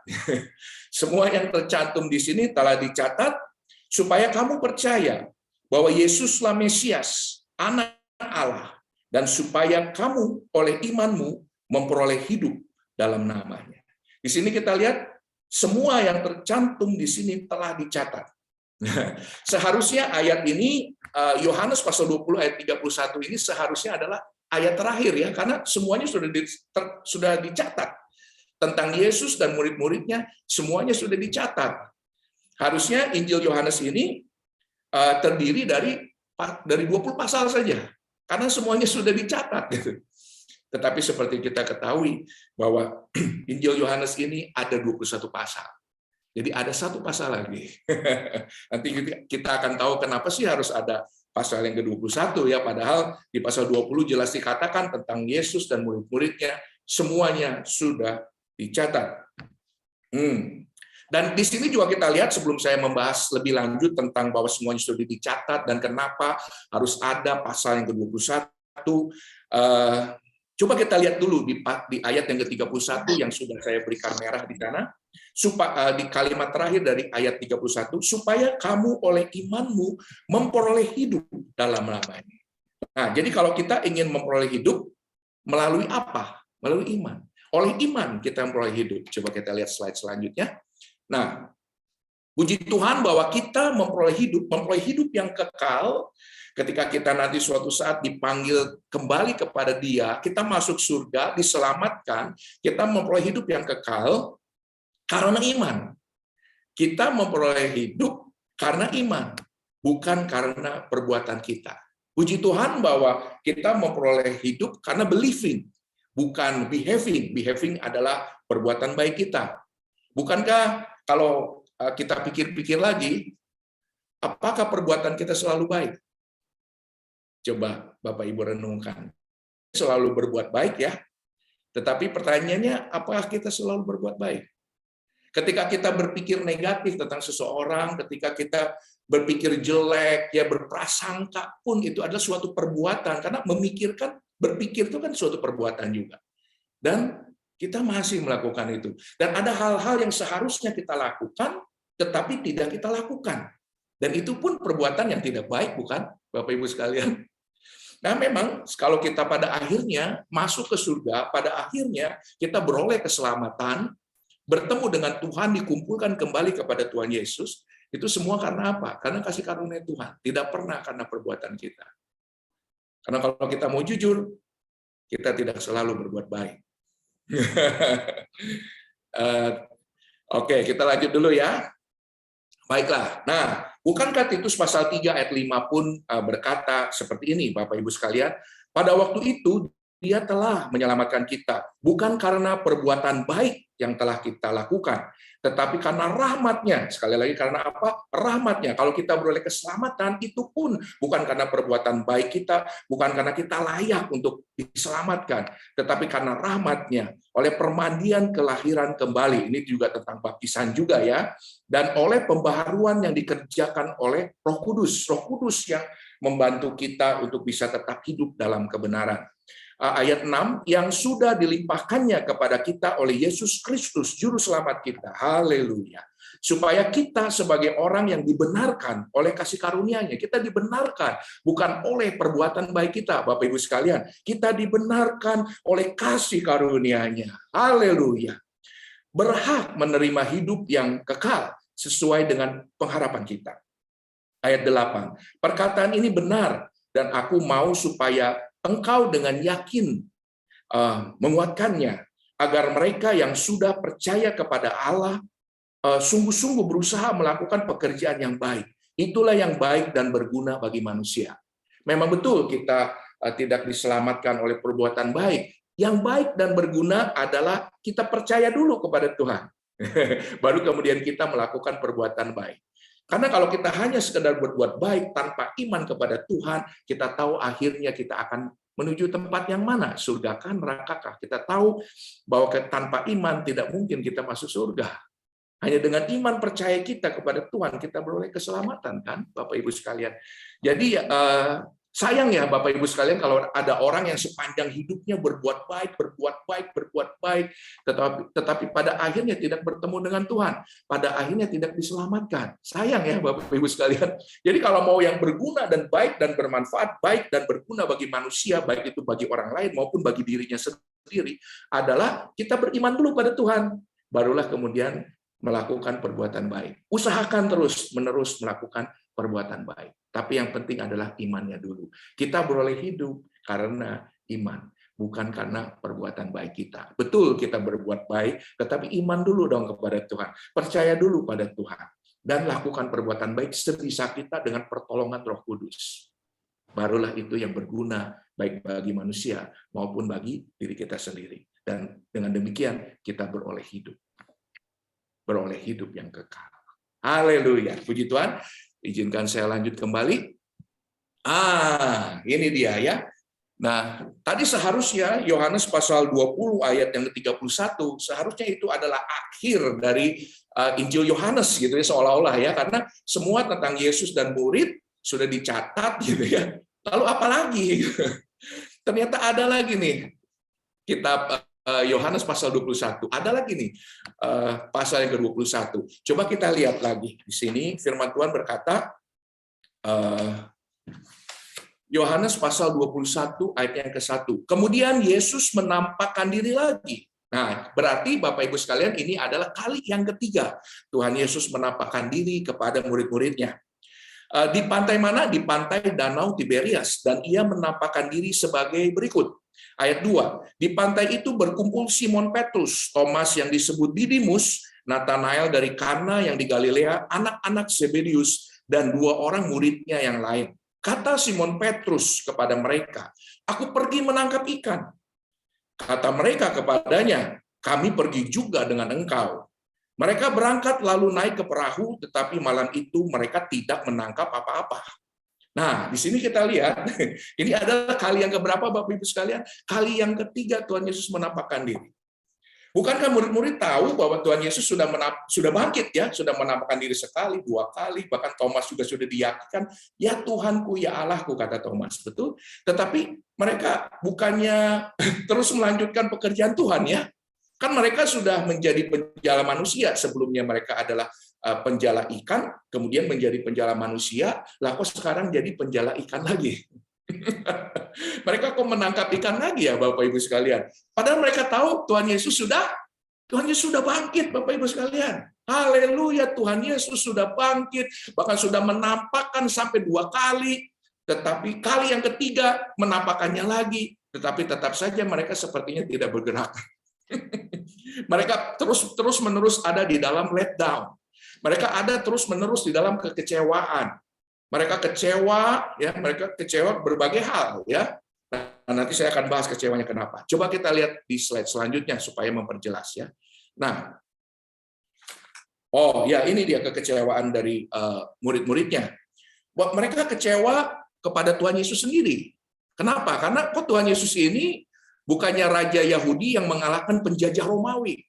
Semua yang tercantum di sini telah dicatat supaya kamu percaya bahwa Yesuslah Mesias, Anak Allah, dan supaya kamu oleh imanmu memperoleh hidup dalam namanya. Di sini kita lihat semua yang tercantum di sini telah dicatat. Seharusnya ayat ini, Yohanes pasal 20 ayat 31 ini seharusnya adalah ayat terakhir ya, karena semuanya sudah dicatat. Tentang Yesus dan murid-muridnya, semuanya sudah dicatat. Harusnya Injil Yohanes ini terdiri dari 20 pasal saja, karena semuanya sudah dicatat. Gitu. Tetapi seperti kita ketahui bahwa Injil Yohanes ini ada 21 pasal. Jadi ada satu pasal lagi. Nanti kita akan tahu kenapa sih harus ada pasal yang ke-21 ya, padahal di pasal 20 jelas dikatakan tentang Yesus dan murid-muridnya semuanya sudah dicatat. Dan di sini juga kita lihat sebelum saya membahas lebih lanjut tentang bahwa semuanya sudah dicatat dan kenapa harus ada pasal yang ke-21. Coba kita lihat dulu di ayat yang ke-31 yang sudah saya berikan merah di sana. Di kalimat terakhir dari ayat 31, supaya kamu oleh imanmu memperoleh hidup dalam namanya. Nah, jadi kalau kita ingin memperoleh hidup, melalui apa? Melalui iman. Oleh iman kita memperoleh hidup. Coba kita lihat slide selanjutnya. Nah, puji Tuhan bahwa kita memperoleh hidup yang kekal. Ketika kita nanti suatu saat dipanggil kembali kepada Dia, kita masuk surga, diselamatkan, kita memperoleh hidup yang kekal karena iman. Kita memperoleh hidup karena iman, bukan karena perbuatan kita. Puji Tuhan bahwa kita memperoleh hidup karena believing, bukan behaving. Behaving adalah perbuatan baik kita. Bukankah kalau kita pikir-pikir lagi, apakah perbuatan kita selalu baik? Coba Bapak Ibu renungkan. Selalu berbuat baik ya. Tetapi pertanyaannya, apakah kita selalu berbuat baik? Ketika kita berpikir negatif tentang seseorang, ketika kita berpikir jelek, ya berprasangka pun itu adalah suatu perbuatan. Karena berpikir itu kan suatu perbuatan juga. Dan kita masih melakukan itu. Dan ada hal-hal yang seharusnya kita lakukan, tetapi tidak kita lakukan. Dan itu pun perbuatan yang tidak baik, bukan, Bapak Ibu sekalian? Nah, memang kalau kita pada akhirnya masuk ke surga, pada akhirnya kita beroleh keselamatan, bertemu dengan Tuhan, dikumpulkan kembali kepada Tuhan Yesus, itu semua karena apa? Karena kasih karunia Tuhan, tidak pernah karena perbuatan kita. Karena kalau kita mau jujur, kita tidak selalu berbuat baik. Oke, kita lanjut dulu ya. Baiklah. Nah, bukankah Titus pasal 3 ayat 5 pun berkata seperti ini, Bapak Ibu sekalian, pada waktu itu Dia telah menyelamatkan kita, bukan karena perbuatan baik yang telah kita lakukan, tetapi karena rahmat-Nya. Sekali lagi, karena apa? Rahmat-Nya. Kalau kita beroleh keselamatan, itu pun bukan karena perbuatan baik kita, bukan karena kita layak untuk diselamatkan, tetapi karena rahmat-Nya, oleh permandian kelahiran kembali. Ini juga tentang baptisan juga ya. Dan oleh pembaharuan yang dikerjakan oleh Roh Kudus. Roh Kudus yang membantu kita untuk bisa tetap hidup dalam kebenaran. Ayat 6, yang sudah dilimpahkannya kepada kita oleh Yesus Kristus, Juru Selamat kita. Haleluya. Supaya kita sebagai orang yang dibenarkan oleh kasih karunia-Nya. Kita dibenarkan bukan oleh perbuatan baik kita, Bapak Ibu sekalian. Kita dibenarkan oleh kasih karunia-Nya. Haleluya. Berhak menerima hidup yang kekal sesuai dengan pengharapan kita. Ayat 8. Perkataan ini benar, dan aku mau supaya engkau dengan yakin menguatkannya, agar mereka yang sudah percaya kepada Allah sungguh-sungguh berusaha melakukan pekerjaan yang baik. Itulah yang baik dan berguna bagi manusia. Memang betul kita tidak diselamatkan oleh perbuatan baik. Yang baik dan berguna adalah kita percaya dulu kepada Tuhan. Baru kemudian kita melakukan perbuatan baik. Karena kalau kita hanya sekedar berbuat baik tanpa iman kepada Tuhan, kita tahu akhirnya kita akan menuju tempat yang mana? Surga kah, neraka kah? Kita tahu bahwa tanpa iman tidak mungkin kita masuk surga. Hanya dengan iman percaya kita kepada Tuhan, kita beroleh keselamatan, kan, Bapak Ibu sekalian. Jadi sayang ya Bapak Ibu sekalian kalau ada orang yang sepanjang hidupnya berbuat baik, tetapi pada akhirnya tidak bertemu dengan Tuhan, pada akhirnya tidak diselamatkan. Sayang ya Bapak Ibu sekalian. Jadi kalau mau yang berguna dan baik dan bermanfaat, baik dan berguna bagi manusia, baik itu bagi orang lain maupun bagi dirinya sendiri, adalah kita beriman dulu pada Tuhan, barulah kemudian melakukan perbuatan baik. Usahakan terus-menerus melakukan perbuatan baik. Tapi yang penting adalah imannya dulu. Kita beroleh hidup karena iman, bukan karena perbuatan baik kita. Betul kita berbuat baik, tetapi iman dulu dong kepada Tuhan. Percaya dulu pada Tuhan. Dan lakukan perbuatan baik sebisa kita dengan pertolongan Roh Kudus. Barulah itu yang berguna, baik bagi manusia maupun bagi diri kita sendiri. Dan dengan demikian kita beroleh hidup. Beroleh hidup yang kekal. Haleluya. Puji Tuhan. Izinkan saya lanjut kembali. Ini dia ya. Nah, tadi seharusnya Yohanes pasal 20 ayat yang ke-31, seharusnya itu adalah akhir dari Injil Yohanes gitu ya, seolah-olah ya, karena semua tentang Yesus dan murid sudah dicatat gitu ya. Lalu apa lagi? Ternyata ada lagi nih kitab Yohanes pasal 21. Ada lagi nih pasal yang ke-21. Coba kita lihat lagi. Di sini firman Tuhan berkata, Yohanes pasal 21 ayat yang ke-1. Kemudian Yesus menampakkan diri lagi. Nah, berarti Bapak Ibu sekalian ini adalah kali yang ketiga Tuhan Yesus menampakkan diri kepada murid-muridnya. Di pantai mana? Di pantai Danau Tiberias. Dan ia menampakkan diri sebagai berikut. Ayat 2, di pantai itu berkumpul Simon Petrus, Thomas yang disebut Didimus, Nathanael dari Kana yang di Galilea, anak-anak Zebedius, dan 2 orang muridnya yang lain. Kata Simon Petrus kepada mereka, "Aku pergi menangkap ikan." Kata mereka kepadanya, "Kami pergi juga dengan engkau." Mereka berangkat lalu naik ke perahu, tetapi malam itu mereka tidak menangkap apa-apa. Nah, di sini kita lihat, ini adalah kali yang keberapa Bapak Ibu sekalian? Kali yang ketiga Tuhan Yesus menampakkan diri. Bukankah murid-murid tahu bahwa Tuhan Yesus sudah bangkit ya, sudah menampakkan diri sekali, 2 kali, bahkan Thomas juga sudah diyakinkan, "Ya Tuhanku, ya Allahku," kata Thomas, betul. Tetapi mereka bukannya terus melanjutkan pekerjaan Tuhan ya. Kan mereka sudah menjadi penjala manusia, sebelumnya mereka adalah penjala ikan, kemudian menjadi penjala manusia, lah kok sekarang jadi penjala ikan lagi. Mereka kok menangkap ikan lagi ya Bapak Ibu sekalian. Padahal mereka tahu Tuhan Yesus sudah bangkit Bapak Ibu sekalian. Haleluya, Tuhan Yesus sudah bangkit, bahkan sudah menampakkan sampai 2 kali, tetapi kali yang ketiga menampakkannya lagi, tetapi tetap saja mereka sepertinya tidak bergerak. Mereka terus-menerus ada di dalam letdown. Mereka ada terus-menerus di dalam kekecewaan. Mereka kecewa, ya, mereka kecewa berbagai hal, ya. Nah, nanti saya akan bahas kecewanya kenapa. Coba kita lihat di slide selanjutnya supaya memperjelas, ya. Nah, ini dia kekecewaan dari murid-muridnya. Mereka kecewa kepada Tuhan Yesus sendiri. Kenapa? Karena kok Tuhan Yesus ini bukannya raja Yahudi yang mengalahkan penjajah Romawi.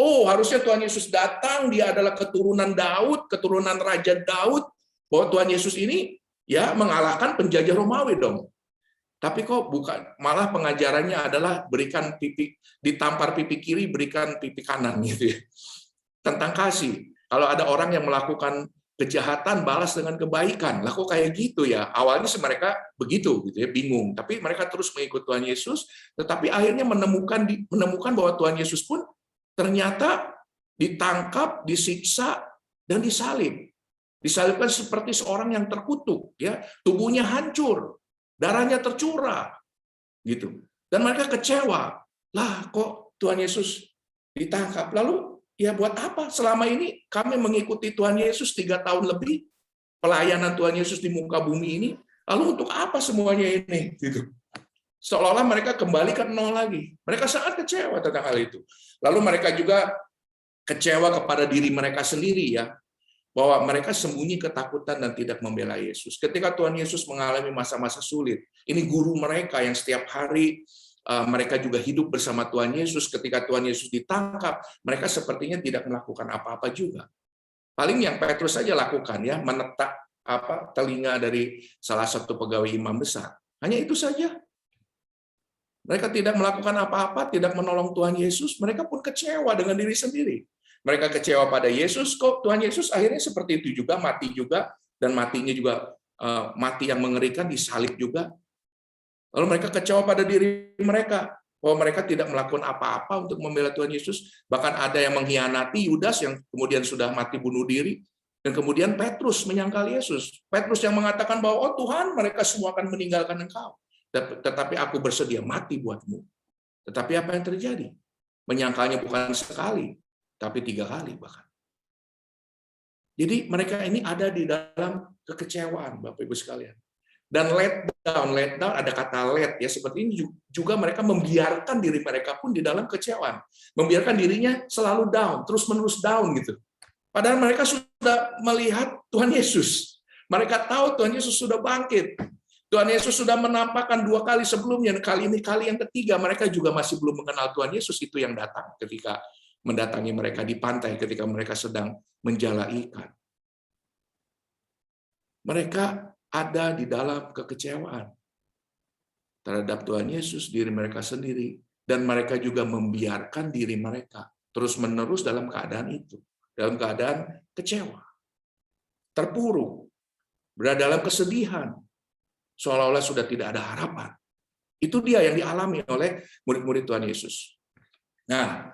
Harusnya Tuhan Yesus datang, dia adalah keturunan Daud, keturunan Raja Daud, bahwa Tuhan Yesus ini ya mengalahkan penjajah Romawi dong. Tapi kok bukan, malah pengajarannya adalah berikan pipi, ditampar pipi kiri, berikan pipi kanan gitu ya. Tentang kasih. Kalau ada orang yang melakukan kejahatan, balas dengan kebaikan. Lah kok kayak gitu ya? Awalnya mereka begitu gitu ya, bingung. Tapi mereka terus mengikut Tuhan Yesus, tetapi akhirnya menemukan bahwa Tuhan Yesus pun ternyata ditangkap, disiksa, dan disalib. Disalibkan seperti seorang yang terkutuk, ya, tubuhnya hancur, darahnya tercurah, gitu. Dan mereka kecewa, lah kok Tuhan Yesus ditangkap? Lalu ya buat apa? Selama ini kami mengikuti Tuhan Yesus 3 tahun lebih, pelayanan Tuhan Yesus di muka bumi ini, lalu untuk apa semuanya ini? Gitu. Seolah-olah mereka kembali ke nol lagi. Mereka sangat kecewa tentang hal itu. Lalu mereka juga kecewa kepada diri mereka sendiri ya, bahwa mereka sembunyi ketakutan dan tidak membela Yesus. Ketika Tuhan Yesus mengalami masa-masa sulit, ini guru mereka yang setiap hari mereka juga hidup bersama Tuhan Yesus. Ketika Tuhan Yesus ditangkap, mereka sepertinya tidak melakukan apa-apa juga. Paling yang Petrus saja lakukan, ya, menetak telinga dari salah satu pegawai imam besar. Hanya itu saja. Mereka tidak melakukan apa-apa, tidak menolong Tuhan Yesus. Mereka pun kecewa dengan diri sendiri. Mereka kecewa pada Yesus, kok Tuhan Yesus akhirnya seperti itu juga, mati juga, dan matinya juga mati yang mengerikan, disalib juga. Lalu mereka kecewa pada diri mereka, bahwa mereka tidak melakukan apa-apa untuk membela Tuhan Yesus. Bahkan ada yang mengkhianati, Yudas yang kemudian sudah mati bunuh diri, dan kemudian Petrus menyangkal Yesus. Petrus yang mengatakan bahwa, oh Tuhan, mereka semua akan meninggalkan Engkau, tetapi aku bersedia mati buatmu. Tetapi apa yang terjadi? Menyangkalnya bukan sekali, tapi 3 kali bahkan. Jadi mereka ini ada di dalam kekecewaan, Bapak Ibu sekalian. Dan let down ada kata let, ya, seperti ini juga mereka membiarkan diri mereka pun di dalam kecewaan. Membiarkan dirinya selalu down, terus-menerus down gitu. Padahal mereka sudah melihat Tuhan Yesus. Mereka tahu Tuhan Yesus sudah bangkit. Tuhan Yesus sudah menampakkan 2 kali sebelumnya, kali ini kali yang ketiga mereka juga masih belum mengenal Tuhan Yesus itu yang datang ketika mendatangi mereka di pantai ketika mereka sedang menjala ikan. Mereka ada di dalam kekecewaan terhadap Tuhan Yesus, diri mereka sendiri, dan mereka juga membiarkan diri mereka terus-menerus dalam keadaan itu, dalam keadaan kecewa, terpuruk, berada dalam kesedihan, seolah-olah sudah tidak ada harapan. Itu dia yang dialami oleh murid-murid Tuhan Yesus. Nah,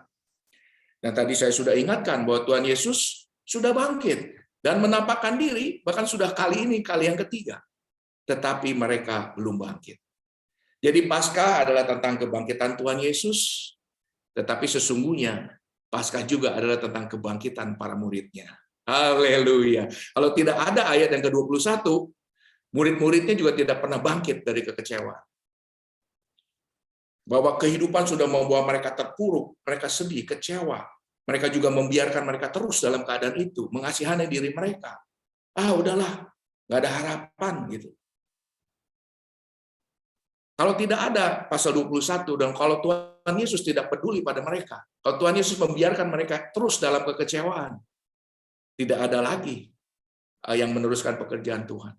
dan tadi saya sudah ingatkan bahwa Tuhan Yesus sudah bangkit dan menampakkan diri, bahkan sudah kali ini kali yang ketiga. Tetapi mereka belum bangkit. Jadi Paskah adalah tentang kebangkitan Tuhan Yesus, tetapi sesungguhnya Paskah juga adalah tentang kebangkitan para muridnya. Haleluya. Kalau tidak ada ayat yang ke-21, murid-muridnya juga tidak pernah bangkit dari kekecewaan. Bahwa kehidupan sudah membawa mereka terpuruk, mereka sedih, kecewa. Mereka juga membiarkan mereka terus dalam keadaan itu, mengasihani diri mereka. Udahlah, nggak ada harapan gitu. Kalau tidak ada pasal 21, dan kalau Tuhan Yesus tidak peduli pada mereka, kalau Tuhan Yesus membiarkan mereka terus dalam kekecewaan, tidak ada lagi yang meneruskan pekerjaan Tuhan.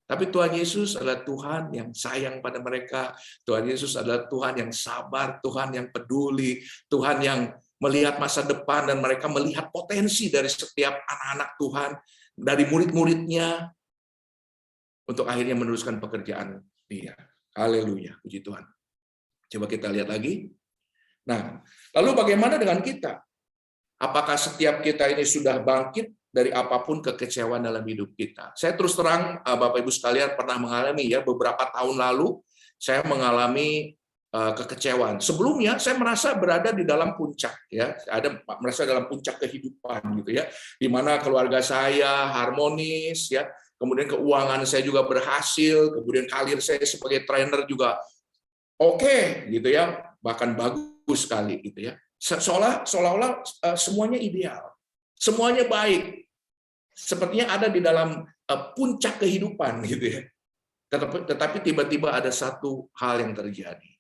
Tapi Tuhan Yesus adalah Tuhan yang sayang pada mereka. Tuhan Yesus adalah Tuhan yang sabar, Tuhan yang peduli, Tuhan yang melihat masa depan, dan mereka melihat potensi dari setiap anak-anak Tuhan, dari murid-muridnya, untuk akhirnya meneruskan pekerjaan Dia. Haleluya, puji Tuhan. Coba kita lihat lagi. Nah, lalu bagaimana dengan kita? Apakah setiap kita ini sudah bangkit dari apapun kekecewaan dalam hidup kita? Saya terus terang, Bapak Ibu sekalian, pernah mengalami, ya, beberapa tahun lalu saya mengalami kekecewaan. Sebelumnya saya merasa berada di dalam puncak, ya, merasa dalam puncak kehidupan gitu, ya, di mana keluarga saya harmonis, ya, kemudian keuangan saya juga berhasil, kemudian karir saya sebagai trainer juga oke, gitu ya, bahkan bagus sekali gitu, ya. Seolah-olah semuanya ideal, semuanya baik, sepertinya ada di dalam puncak kehidupan gitu, ya. Tetapi tiba-tiba ada satu hal yang terjadi,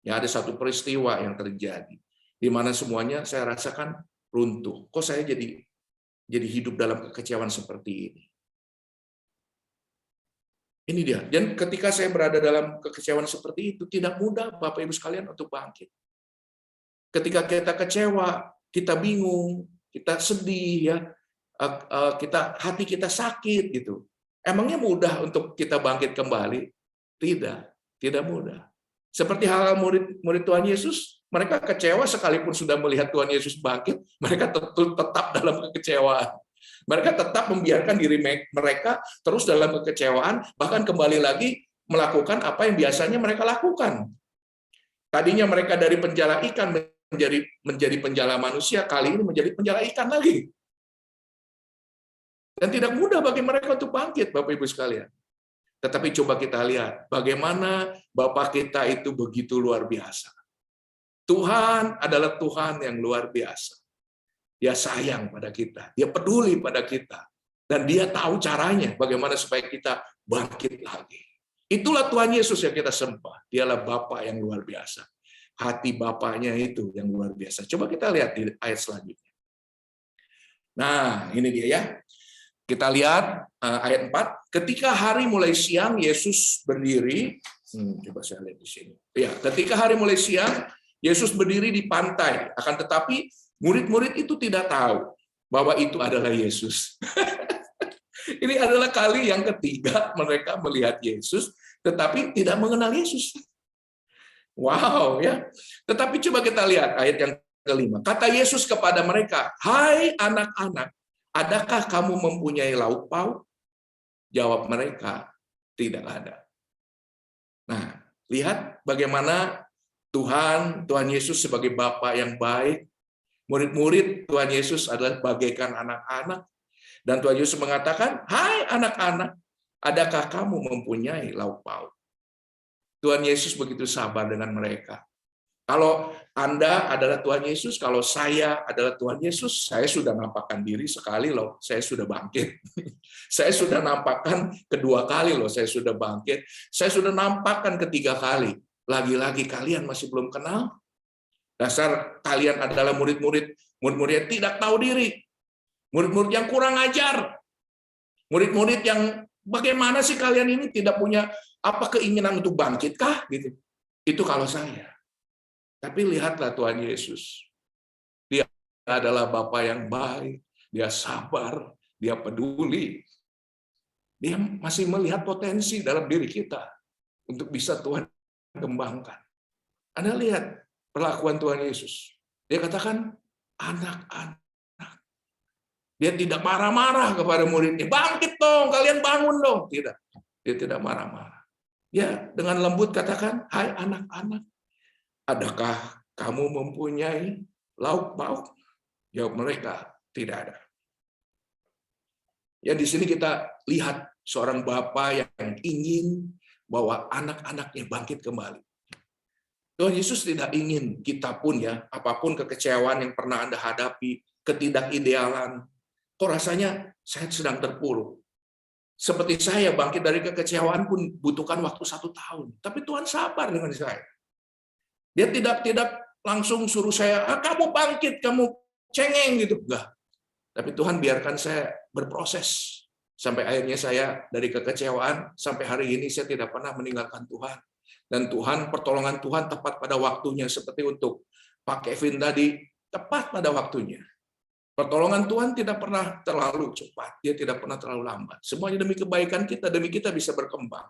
ya, ada satu peristiwa yang terjadi di mana semuanya saya rasakan runtuh. Kok saya jadi hidup dalam kekecewaan seperti ini? Ini dia. Dan ketika saya berada dalam kekecewaan seperti itu, tidak mudah Bapak Ibu sekalian untuk bangkit. Ketika kita kecewa, kita bingung, kita sedih, ya, hati kita sakit gitu. Emangnya mudah untuk kita bangkit kembali? Tidak mudah. Seperti hal murid Tuhan Yesus, mereka kecewa sekalipun sudah melihat Tuhan Yesus bangkit, mereka tetap dalam kekecewaan. Mereka tetap membiarkan diri mereka terus dalam kekecewaan, bahkan kembali lagi melakukan apa yang biasanya mereka lakukan. Tadinya mereka dari penjala ikan menjadi penjala manusia, kali ini menjadi penjala ikan lagi. Dan tidak mudah bagi mereka untuk bangkit, Bapak Ibu sekalian. Tetapi coba kita lihat bagaimana Bapa kita itu begitu luar biasa. Tuhan adalah Tuhan yang luar biasa. Dia sayang pada kita, Dia peduli pada kita, dan Dia tahu caranya bagaimana supaya kita bangkit lagi. Itulah Tuhan Yesus yang kita sembah. Dialah Bapa yang luar biasa. Hati Bapaknya itu yang luar biasa. Coba kita lihat di ayat selanjutnya. Nah, ini dia ya. Kita lihat ayat 4. Ketika hari mulai siang, Yesus berdiri. Coba saya lihat di sini. Ya, ketika hari mulai siang, Yesus berdiri di pantai. Akan tetapi murid-murid itu tidak tahu bahwa itu adalah Yesus. Ini adalah kali yang ketiga mereka melihat Yesus, tetapi tidak mengenal Yesus. Wow, ya. Tetapi coba kita lihat ayat yang kelima. Kata Yesus kepada mereka, "Hai anak-anak, adakah kamu mempunyai lauk pauk?" Jawab mereka, "Tidak ada." Nah, lihat bagaimana Tuhan Yesus sebagai Bapa yang baik. Murid-murid Tuhan Yesus adalah bagaikan anak-anak. Dan Tuhan Yesus mengatakan, "Hai anak-anak, adakah kamu mempunyai lauk pauk?" Tuhan Yesus begitu sabar dengan mereka. Kalau Anda adalah Tuhan Yesus, kalau saya adalah Tuhan Yesus, saya sudah nampakkan diri sekali loh, saya sudah bangkit. Saya sudah nampakkan kedua kali loh, saya sudah bangkit. Saya sudah nampakkan ketiga kali. Lagi-lagi kalian masih belum kenal? Dasar kalian adalah murid-murid yang tidak tahu diri. Murid-murid yang kurang ajar. Murid-murid yang bagaimana sih kalian ini tidak punya keinginan untuk bangkit kah? Gitu. Itu kalau saya. Tapi lihatlah Tuhan Yesus. Dia adalah Bapa yang baik, dia sabar, dia peduli. Dia masih melihat potensi dalam diri kita untuk bisa Tuhan kembangkan. Anda lihat perlakuan Tuhan Yesus. Dia katakan, anak-anak. Dia tidak marah-marah kepada muridnya. Bangkit dong, kalian bangun dong. Tidak. Dia tidak marah-marah. Ya, dengan lembut katakan, "Hai anak-anak, adakah kamu mempunyai lauk pauk?" Jawab mereka, "Tidak ada." Ya, di sini kita lihat seorang bapa yang ingin bahwa anak-anaknya bangkit kembali. Tuhan Yesus tidak ingin kita pun ya, apapun kekecewaan yang pernah Anda hadapi, ketidakidealan, kok rasanya saya sedang terpuruk. Seperti saya bangkit dari kekecewaan pun butuhkan waktu 1 tahun. Tapi Tuhan sabar dengan saya. Dia tidak langsung suruh saya, "Kamu bangkit, kamu cengeng," gitu. Enggak. Tapi Tuhan biarkan saya berproses. Sampai akhirnya saya dari kekecewaan, sampai hari ini saya tidak pernah meninggalkan Tuhan. Dan pertolongan Tuhan tepat pada waktunya. Seperti untuk Pak Kevin tadi, tepat pada waktunya. Pertolongan Tuhan tidak pernah terlalu cepat. Dia tidak pernah terlalu lambat. Semuanya demi kebaikan kita, demi kita bisa berkembang.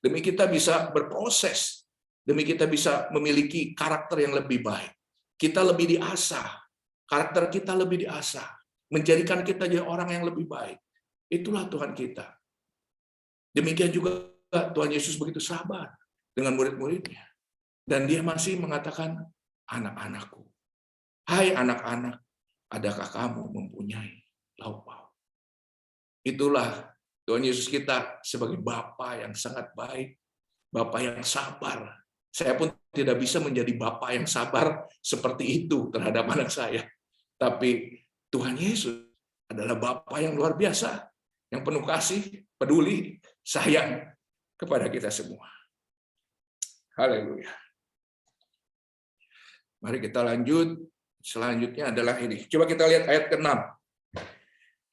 Demi kita bisa berproses. Demi kita bisa memiliki karakter yang lebih baik. Kita lebih diasah. Karakter kita lebih diasah. Menjadikan kita jadi orang yang lebih baik. Itulah Tuhan kita. Demikian juga Tuhan Yesus begitu sabar dengan murid-muridnya. Dan dia masih mengatakan, "Anak-anakku, hai anak-anak, adakah kamu mempunyai lauk pauk?" Itulah Tuhan Yesus kita sebagai Bapa yang sangat baik, Bapa yang sabar. Saya pun tidak bisa menjadi Bapa yang sabar seperti itu terhadap anak saya. Tapi Tuhan Yesus adalah Bapa yang luar biasa, yang penuh kasih, peduli, sayang kepada kita semua. Haleluya. Mari kita lanjut. Selanjutnya adalah ini. Coba kita lihat ayat ke-6.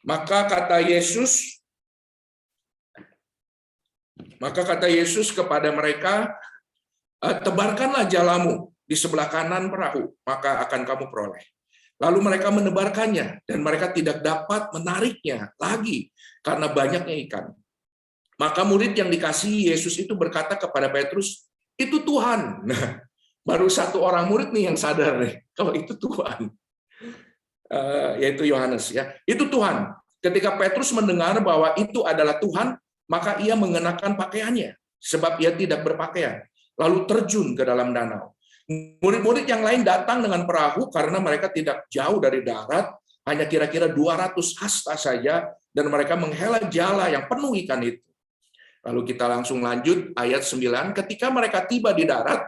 Maka kata Yesus kepada mereka, "Tebarkanlah jalamu di sebelah kanan perahu, maka akan kamu peroleh." Lalu mereka menebarkannya, dan mereka tidak dapat menariknya lagi karena banyaknya ikan. Maka murid yang dikasihi Yesus itu berkata kepada Petrus, "Itu Tuhan." Nah, baru 1 orang murid nih yang sadar nih, kalau itu Tuhan. Yaitu Yohanes ya. Itu Tuhan. Ketika Petrus mendengar bahwa itu adalah Tuhan, maka ia mengenakan pakaiannya, sebab ia tidak berpakaian, lalu terjun ke dalam danau. Murid-murid yang lain datang dengan perahu karena mereka tidak jauh dari darat, hanya kira-kira 200 hasta saja, dan mereka menghela jala yang penuh ikan itu. Lalu kita langsung lanjut ayat 9. Ketika mereka tiba di darat,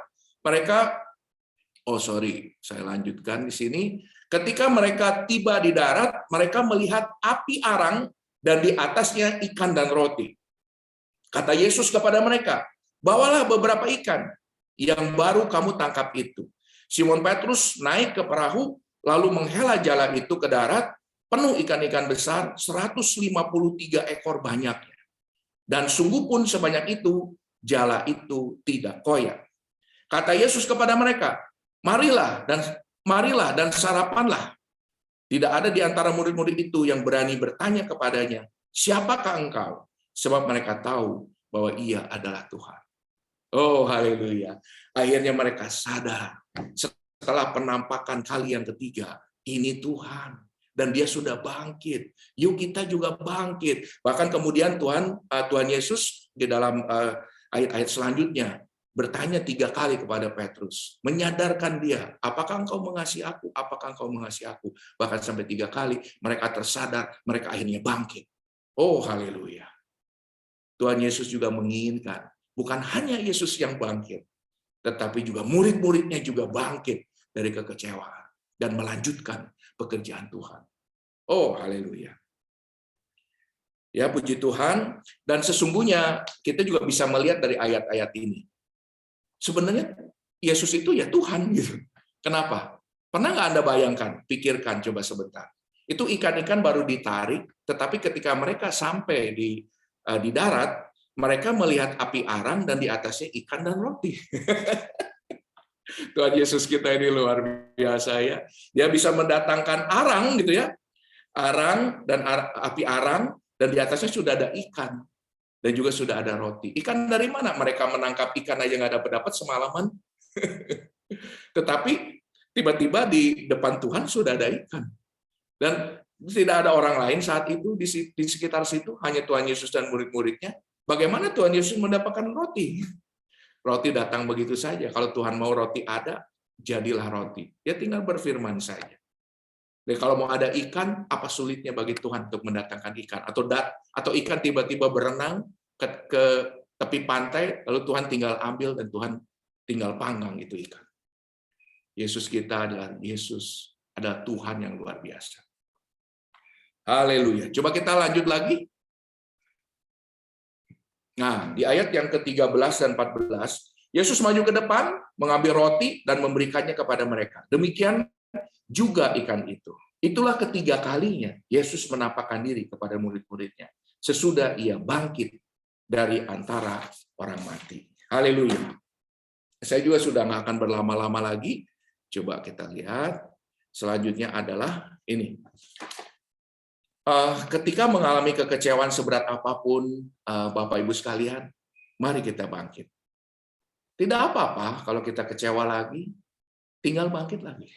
saya lanjutkan di sini. Ketika mereka tiba di darat, mereka melihat api arang dan di atasnya ikan dan roti. Kata Yesus kepada mereka, bawalah beberapa ikan yang baru kamu tangkap itu. Simon Petrus naik ke perahu, lalu menghela jala itu ke darat, penuh ikan-ikan besar, 153 ekor banyaknya. Dan sungguh pun sebanyak itu, jala itu tidak koyak. Kata Yesus kepada mereka, marilah dan sarapanlah. Tidak ada di antara murid-murid itu yang berani bertanya kepadanya, siapakah engkau? Sebab mereka tahu bahwa ia adalah Tuhan. Oh, haleluya. Akhirnya mereka sadar setelah penampakan kali yang ketiga, ini Tuhan. Dan dia sudah bangkit. Yuk kita juga bangkit. Bahkan kemudian Tuhan Yesus di dalam ayat-ayat selanjutnya bertanya 3 kali kepada Petrus, menyadarkan dia, apakah engkau mengasihi aku? Apakah engkau mengasihi aku? Bahkan sampai 3 kali mereka tersadar, mereka akhirnya bangkit. Oh, haleluya. Tuhan Yesus juga menginginkan, bukan hanya Yesus yang bangkit, tetapi juga murid-muridnya juga bangkit dari kekecewaan dan melanjutkan pekerjaan Tuhan. Oh, haleluya. Ya, puji Tuhan. Dan sesungguhnya kita juga bisa melihat dari ayat-ayat ini. Sebenarnya Yesus itu ya Tuhan gitu. Kenapa? Pernah nggak Anda bayangkan, pikirkan coba sebentar. Itu ikan-ikan baru ditarik, tetapi ketika mereka sampai di darat, mereka melihat api arang dan di atasnya ikan dan roti. Tuhan Yesus kita ini luar biasa ya. Dia bisa mendatangkan arang gitu ya. Arang dan api arang dan di atasnya sudah ada ikan. Dan juga sudah ada roti. Ikan dari mana? Mereka menangkap ikan aja nggak dapat semalaman. Tetapi tiba-tiba di depan Tuhan sudah ada ikan. Dan tidak ada orang lain saat itu di sekitar situ, hanya Tuhan Yesus dan murid-muridnya. Bagaimana Tuhan Yesus mendapatkan roti? Roti datang begitu saja. Kalau Tuhan mau roti ada, jadilah roti. Dia tinggal berfirman saja. Dan kalau mau ada ikan, apa sulitnya bagi Tuhan untuk mendatangkan ikan? Atau ikan tiba-tiba berenang ke tepi pantai, lalu Tuhan tinggal ambil dan Tuhan tinggal panggang itu ikan. Yesus kita adalah Tuhan yang luar biasa. Haleluya. Coba kita lanjut lagi. Nah, di ayat yang ke-13 dan 14, Yesus maju ke depan, mengambil roti dan memberikannya kepada mereka. Demikian juga ikan itu. Itulah ketiga kalinya Yesus menampakkan diri kepada murid-muridnya sesudah ia bangkit dari antara orang mati. Haleluya. Saya juga sudah nggak akan berlama-lama lagi. Coba kita lihat. Selanjutnya adalah ini. Ketika mengalami kekecewaan seberat apapun, Bapak Ibu sekalian, mari kita bangkit. Tidak apa-apa kalau kita kecewa lagi, tinggal bangkit lagi.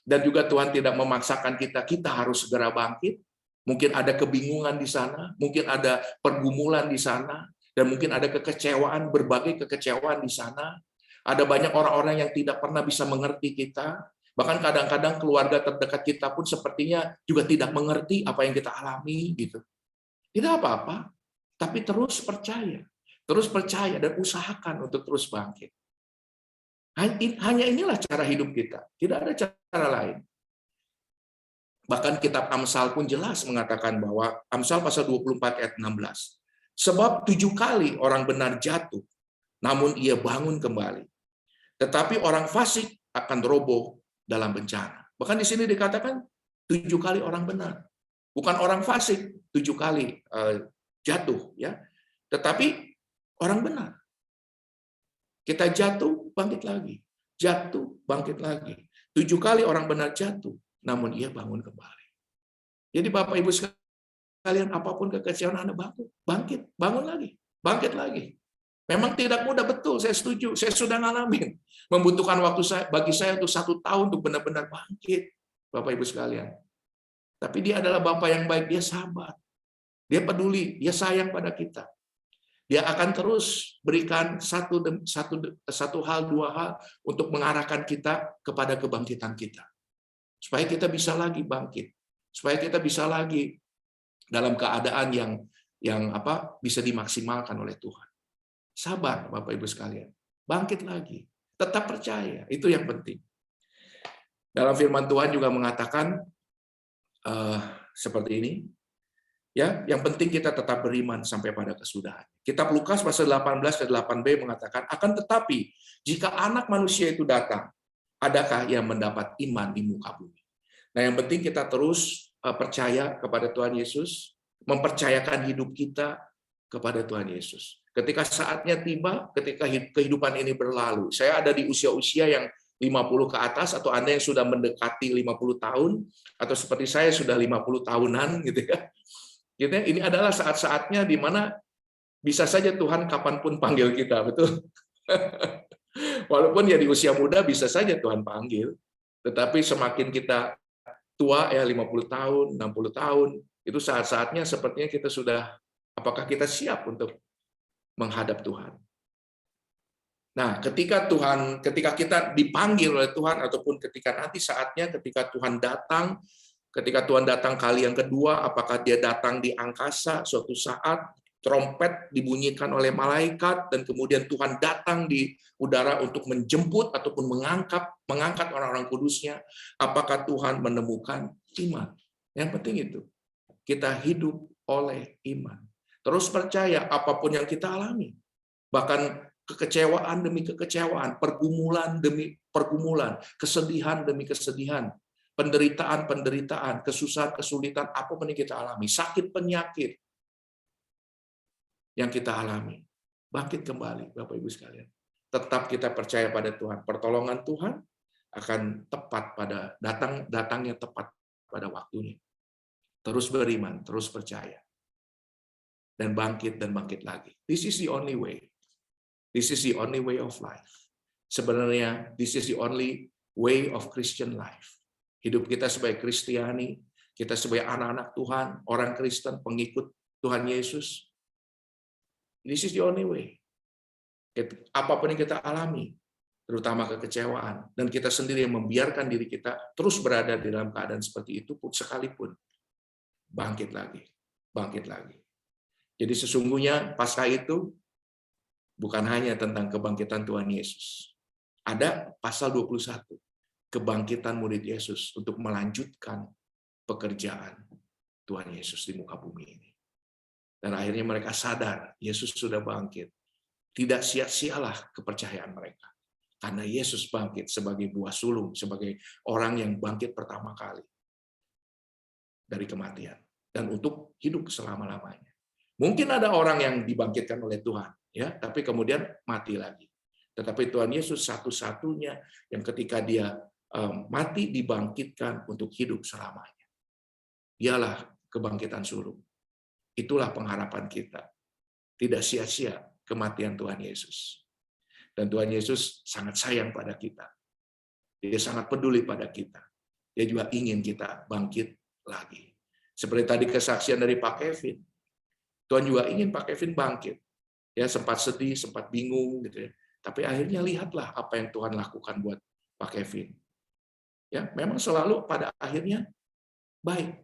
Dan juga Tuhan tidak memaksakan kita harus segera bangkit. Mungkin ada kebingungan di sana, mungkin ada pergumulan di sana, dan mungkin ada kekecewaan, berbagai kekecewaan di sana. Ada banyak orang-orang yang tidak pernah bisa mengerti kita. Bahkan kadang-kadang keluarga terdekat kita pun sepertinya juga tidak mengerti apa yang kita alami gitu. Tidak apa-apa, tapi terus percaya dan usahakan untuk terus bangkit. Hanya inilah cara hidup kita, tidak ada cara lain. Bahkan kitab Amsal pun jelas mengatakan bahwa Amsal pasal 24 ayat 16. Sebab 7 kali orang benar jatuh, namun ia bangun kembali. Tetapi orang fasik akan roboh dalam bencana. Bahkan di sini dikatakan 7 kali orang benar. Bukan orang fasik 7 kali jatuh, ya. Tetapi orang benar. Kita jatuh, bangkit lagi. Jatuh, bangkit lagi. 7 kali orang benar jatuh, namun ia bangun kembali. Jadi Bapak Ibu sekalian, apapun kekecewaan Anda bangkit, bangun lagi, bangkit lagi. Memang tidak mudah, betul, saya setuju. Saya sudah ngalamin. Membutuhkan waktu bagi saya untuk 1 tahun untuk benar-benar bangkit, Bapak Ibu sekalian. Tapi dia adalah Bapa yang baik, dia sabar. Dia peduli, dia sayang pada kita. Dia akan terus berikan satu hal, 2 hal untuk mengarahkan kita kepada kebangkitan kita. Supaya kita bisa lagi bangkit. Supaya kita bisa lagi dalam keadaan yang bisa dimaksimalkan oleh Tuhan. Sabar, Bapak Ibu sekalian. Bangkit lagi. Tetap percaya. Itu yang penting. Dalam firman Tuhan juga mengatakan seperti ini. Ya, yang penting kita tetap beriman sampai pada kesudahan. Kitab Lukas pasal 18 dan 8b mengatakan, akan tetapi jika Anak Manusia itu datang, adakah yang mendapat iman di muka bumi? Nah, yang penting kita terus percaya kepada Tuhan Yesus, mempercayakan hidup kita kepada Tuhan Yesus. Ketika saatnya tiba, ketika kehidupan ini berlalu, saya ada di usia-usia yang 50 ke atas, atau Anda yang sudah mendekati 50 tahun, atau seperti saya sudah 50 tahunan, gitu ya. Ini adalah saat-saatnya di mana bisa saja Tuhan kapanpun panggil kita, betul? Walaupun ya di usia muda bisa saja Tuhan panggil, tetapi semakin kita tua, ya 50 tahun, 60 tahun, itu saat-saatnya sepertinya kita sudah, apakah kita siap untuk menghadap Tuhan? Nah, ketika kita dipanggil oleh Tuhan, ataupun ketika nanti saatnya, ketika Tuhan datang kali yang kedua, apakah dia datang di angkasa suatu saat, trompet dibunyikan oleh malaikat, dan kemudian Tuhan datang di udara untuk menjemput ataupun mengangkat orang-orang kudusnya, apakah Tuhan menemukan iman? Yang penting itu, kita hidup oleh iman. Terus percaya apapun yang kita alami, bahkan kekecewaan demi kekecewaan, pergumulan demi pergumulan, kesedihan demi kesedihan, penderitaan, kesusahan, kesulitan, apapun yang kita alami, sakit penyakit yang kita alami, bangkit kembali, Bapak Ibu sekalian. Tetap kita percaya pada Tuhan. Pertolongan Tuhan akan tepat pada datangnya tepat pada waktunya. Terus beriman, terus percaya. Dan bangkit lagi. This is the only way. This is the only way of life. Sebenarnya, this is the only way of Christian life. Hidup kita sebagai Kristiani, kita sebagai anak-anak Tuhan, orang Kristen, pengikut Tuhan Yesus. This is the only way. Apapun yang kita alami, terutama kekecewaan, dan kita sendiri yang membiarkan diri kita terus berada di dalam keadaan seperti itu, sekalipun, bangkit lagi. Jadi sesungguhnya Paskah itu bukan hanya tentang kebangkitan Tuhan Yesus. Ada pasal 21, kebangkitan murid Yesus untuk melanjutkan pekerjaan Tuhan Yesus di muka bumi ini. Dan akhirnya mereka sadar, Yesus sudah bangkit. Tidak sia-sialah kepercayaan mereka. Karena Yesus bangkit sebagai buah sulung, sebagai orang yang bangkit pertama kali dari kematian. Dan untuk hidup selama-lamanya. Mungkin ada orang yang dibangkitkan oleh Tuhan, ya, tapi kemudian mati lagi. Tetapi Tuhan Yesus satu-satunya yang ketika dia mati dibangkitkan untuk hidup selamanya. Dialah kebangkitan sulung. Itulah pengharapan kita. Tidak sia-sia kematian Tuhan Yesus. Dan Tuhan Yesus sangat sayang pada kita. Dia sangat peduli pada kita. Dia juga ingin kita bangkit lagi. Seperti tadi kesaksian dari Pak Kevin. Tuhan juga ingin Pak Kevin bangkit. Ya, sempat sedih, sempat bingung gitu ya. Tapi akhirnya lihatlah apa yang Tuhan lakukan buat Pak Kevin. Ya, memang selalu pada akhirnya baik.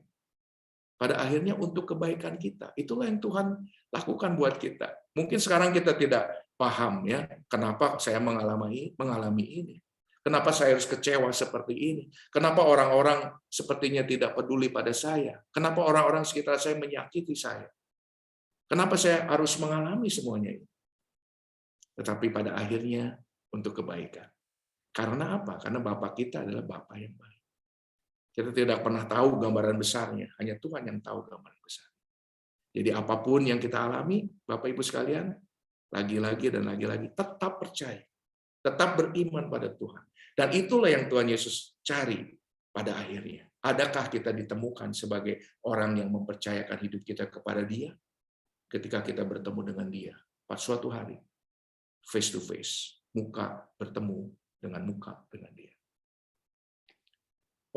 Pada akhirnya untuk kebaikan kita. Itulah yang Tuhan lakukan buat kita. Mungkin sekarang kita tidak paham ya, kenapa saya mengalami ini. Kenapa saya harus kecewa seperti ini? Kenapa orang-orang sepertinya tidak peduli pada saya? Kenapa orang-orang sekitar saya menyakiti saya? Kenapa saya harus mengalami semuanya ini? Tetapi pada akhirnya untuk kebaikan. Karena apa? Karena Bapa kita adalah Bapa yang baik. Kita tidak pernah tahu gambaran besarnya, hanya Tuhan yang tahu gambaran besar. Jadi apapun yang kita alami, Bapak Ibu sekalian, lagi-lagi dan lagi-lagi tetap percaya, tetap beriman pada Tuhan. Dan itulah yang Tuhan Yesus cari pada akhirnya. Adakah kita ditemukan sebagai orang yang mempercayakan hidup kita kepada Dia ketika kita bertemu dengan Dia pada suatu hari, face to face, muka bertemu dengan muka dengan Dia.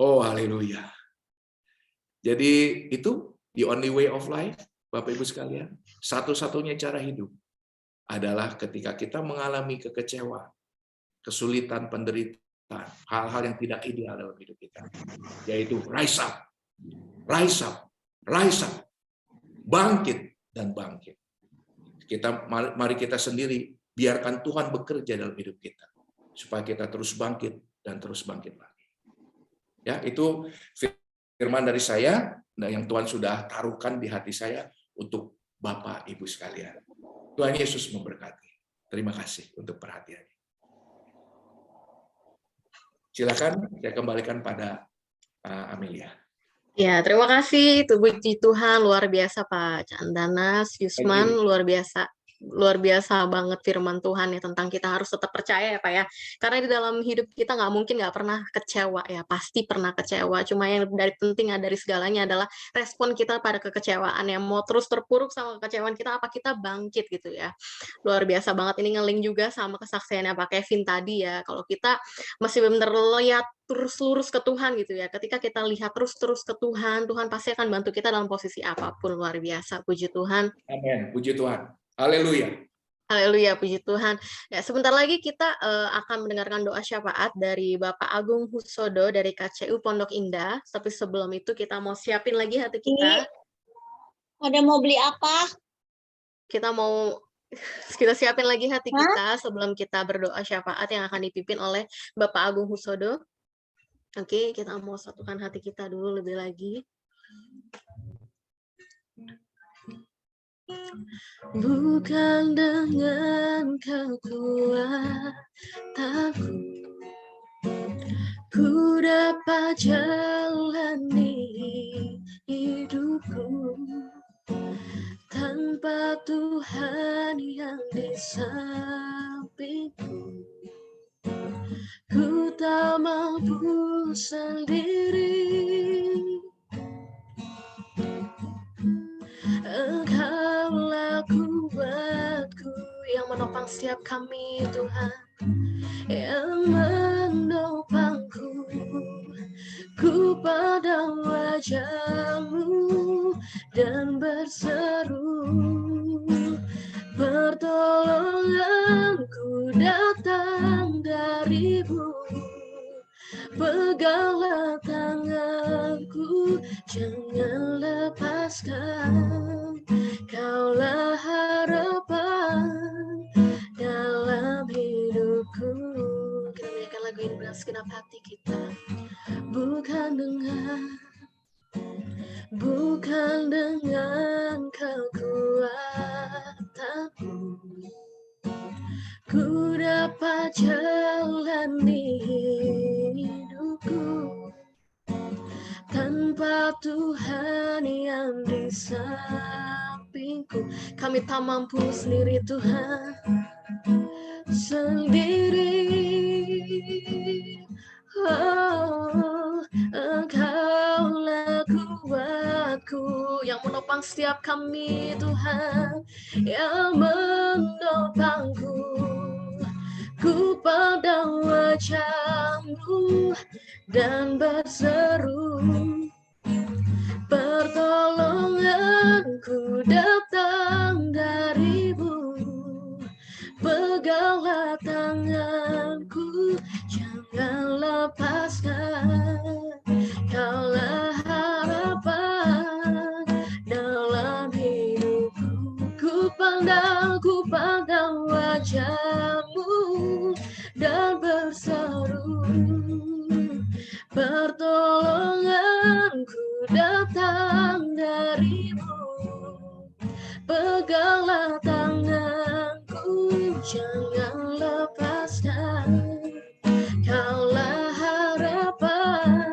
Oh, haleluya. Jadi itu the only way of life, Bapak Ibu sekalian. Satu-satunya cara hidup adalah ketika kita mengalami kekecewaan, kesulitan, penderitaan, hal-hal yang tidak ideal dalam hidup kita. Yaitu rise up, rise up, rise up, bangkit dan bangkit. Mari kita sendiri biarkan Tuhan bekerja dalam hidup kita supaya kita terus bangkit dan terus bangkit lagi. Ya, itu firman dari saya, yang Tuhan sudah taruhkan di hati saya untuk Bapak Ibu sekalian. Tuhan Yesus memberkati. Terima kasih untuk perhatiannya. Silakan saya kembalikan pada Amelia. Ya, terima kasih. Itu puji Tuhan, luar biasa Pak Candanas, Yusman, luar biasa banget firman Tuhan ya tentang kita harus tetap percaya ya Pak ya. Karena di dalam hidup kita nggak mungkin nggak pernah kecewa ya, pasti pernah kecewa. Cuma yang penting dari segalanya adalah respon kita pada kekecewaan yang mau terus terpuruk sama kekecewaan kita, apa kita bangkit gitu ya. Luar biasa banget, ini ngeling juga sama kesaksiannya Pak Kevin tadi ya. Kalau kita masih benar lihat terus lurus ke Tuhan gitu ya. Ketika kita lihat terus ke Tuhan, Tuhan pasti akan bantu kita dalam posisi apapun. Luar biasa, puji Tuhan. Amin, puji Tuhan. Haleluya. Haleluya, puji Tuhan. Ya, sebentar lagi kita akan mendengarkan doa syafaat dari Bapak Agung Husodo dari KCU Pondok Indah. Tapi sebelum itu kita mau siapin lagi hati kita. Ada mau beli apa? Kita siapin lagi hati kita sebelum kita berdoa syafaat yang akan dipimpin oleh Bapak Agung Husodo. Oke, kita mau satukan hati kita dulu lebih lagi. Bukan dengan kekuatanku ku dapat jalani hidupku tanpa Tuhan yang di sampingku. Ku tak mampu sendiri. Engkaulah kuatku yang menopang setiap kami Tuhan, yang menopangku. Ku pada wajah-Mu dan berseru, pertolonganku datang dari-Mu. Peganglah tanganku, jangan lepaskan. Kaulah harapan dalam hidupku. Kita nyanyikan lagu ini dengan segenap hati kita. Bukan dengan kekuatanku ku dapat jalani hidupku tanpa Tuhan yang di sampingku. Kami tak mampu sendiri Tuhan, sendiri. Oh, Engkaulah kuatku yang menopang setiap kami Tuhan, yang menopangku. Ku pandang wajah-Mu dan berseru, pertolonganku datang dari-Mu. Peganglah tanganku, jangan lepaskan. Kaulah harapan dalam hidupku. Ku pandang wajah-Mu dan berseru, pertolonganku datang dari-Mu. Peganglah tanganku, jangan lepaskan. Kaulah harapan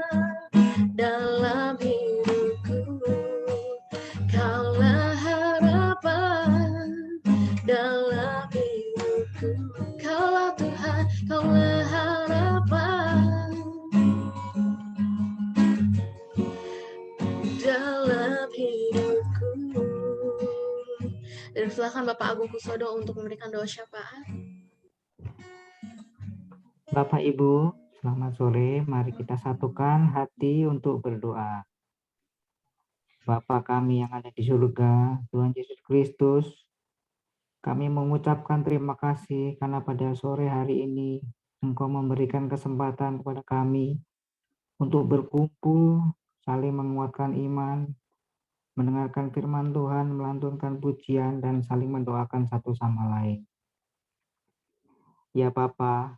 dalam hidupku. Kaulah harapan dalam hidupku. Kaulah Tuhan, kaulah harapan dalam hidupku. Dan silakan Bapak Agung Husodo untuk memberikan doa syafaat. Bapak Ibu, selamat sore. Mari kita satukan hati untuk berdoa. Bapa kami yang ada di surga, Tuhan Yesus Kristus, kami mengucapkan terima kasih karena pada sore hari ini Engkau memberikan kesempatan kepada kami untuk berkumpul, saling menguatkan iman, mendengarkan firman Tuhan, melantunkan pujian, dan saling mendoakan satu sama lain. Ya Bapa,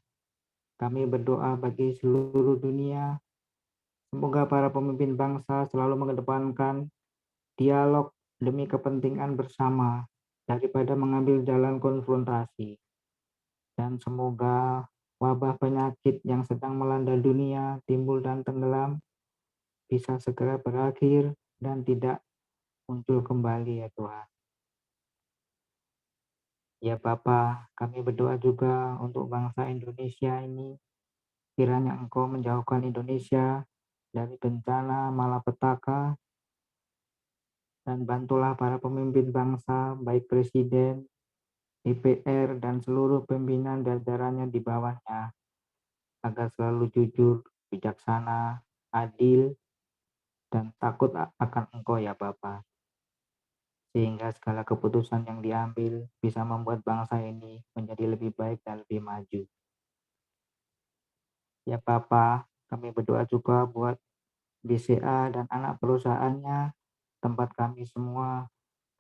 kami berdoa bagi seluruh dunia, Semoga para pemimpin bangsa selalu mengedepankan dialog demi kepentingan bersama daripada mengambil jalan konfrontasi. Dan semoga wabah penyakit yang sedang melanda dunia, timbul dan tenggelam, bisa segera berakhir dan tidak muncul kembali ya Tuhan. Ya Bapa, kami berdoa juga untuk bangsa Indonesia ini, kiranya Engkau menjauhkan Indonesia dari bencana malapetaka, dan bantulah para pemimpin bangsa, baik Presiden, DPR, dan seluruh pimpinan jajarannya di bawahnya, agar selalu jujur, bijaksana, adil, dan takut akan Engkau ya Bapa. Sehingga segala keputusan yang diambil bisa membuat bangsa ini menjadi lebih baik dan lebih maju. Ya Bapa, kami berdoa juga buat BCA dan anak perusahaannya, tempat kami semua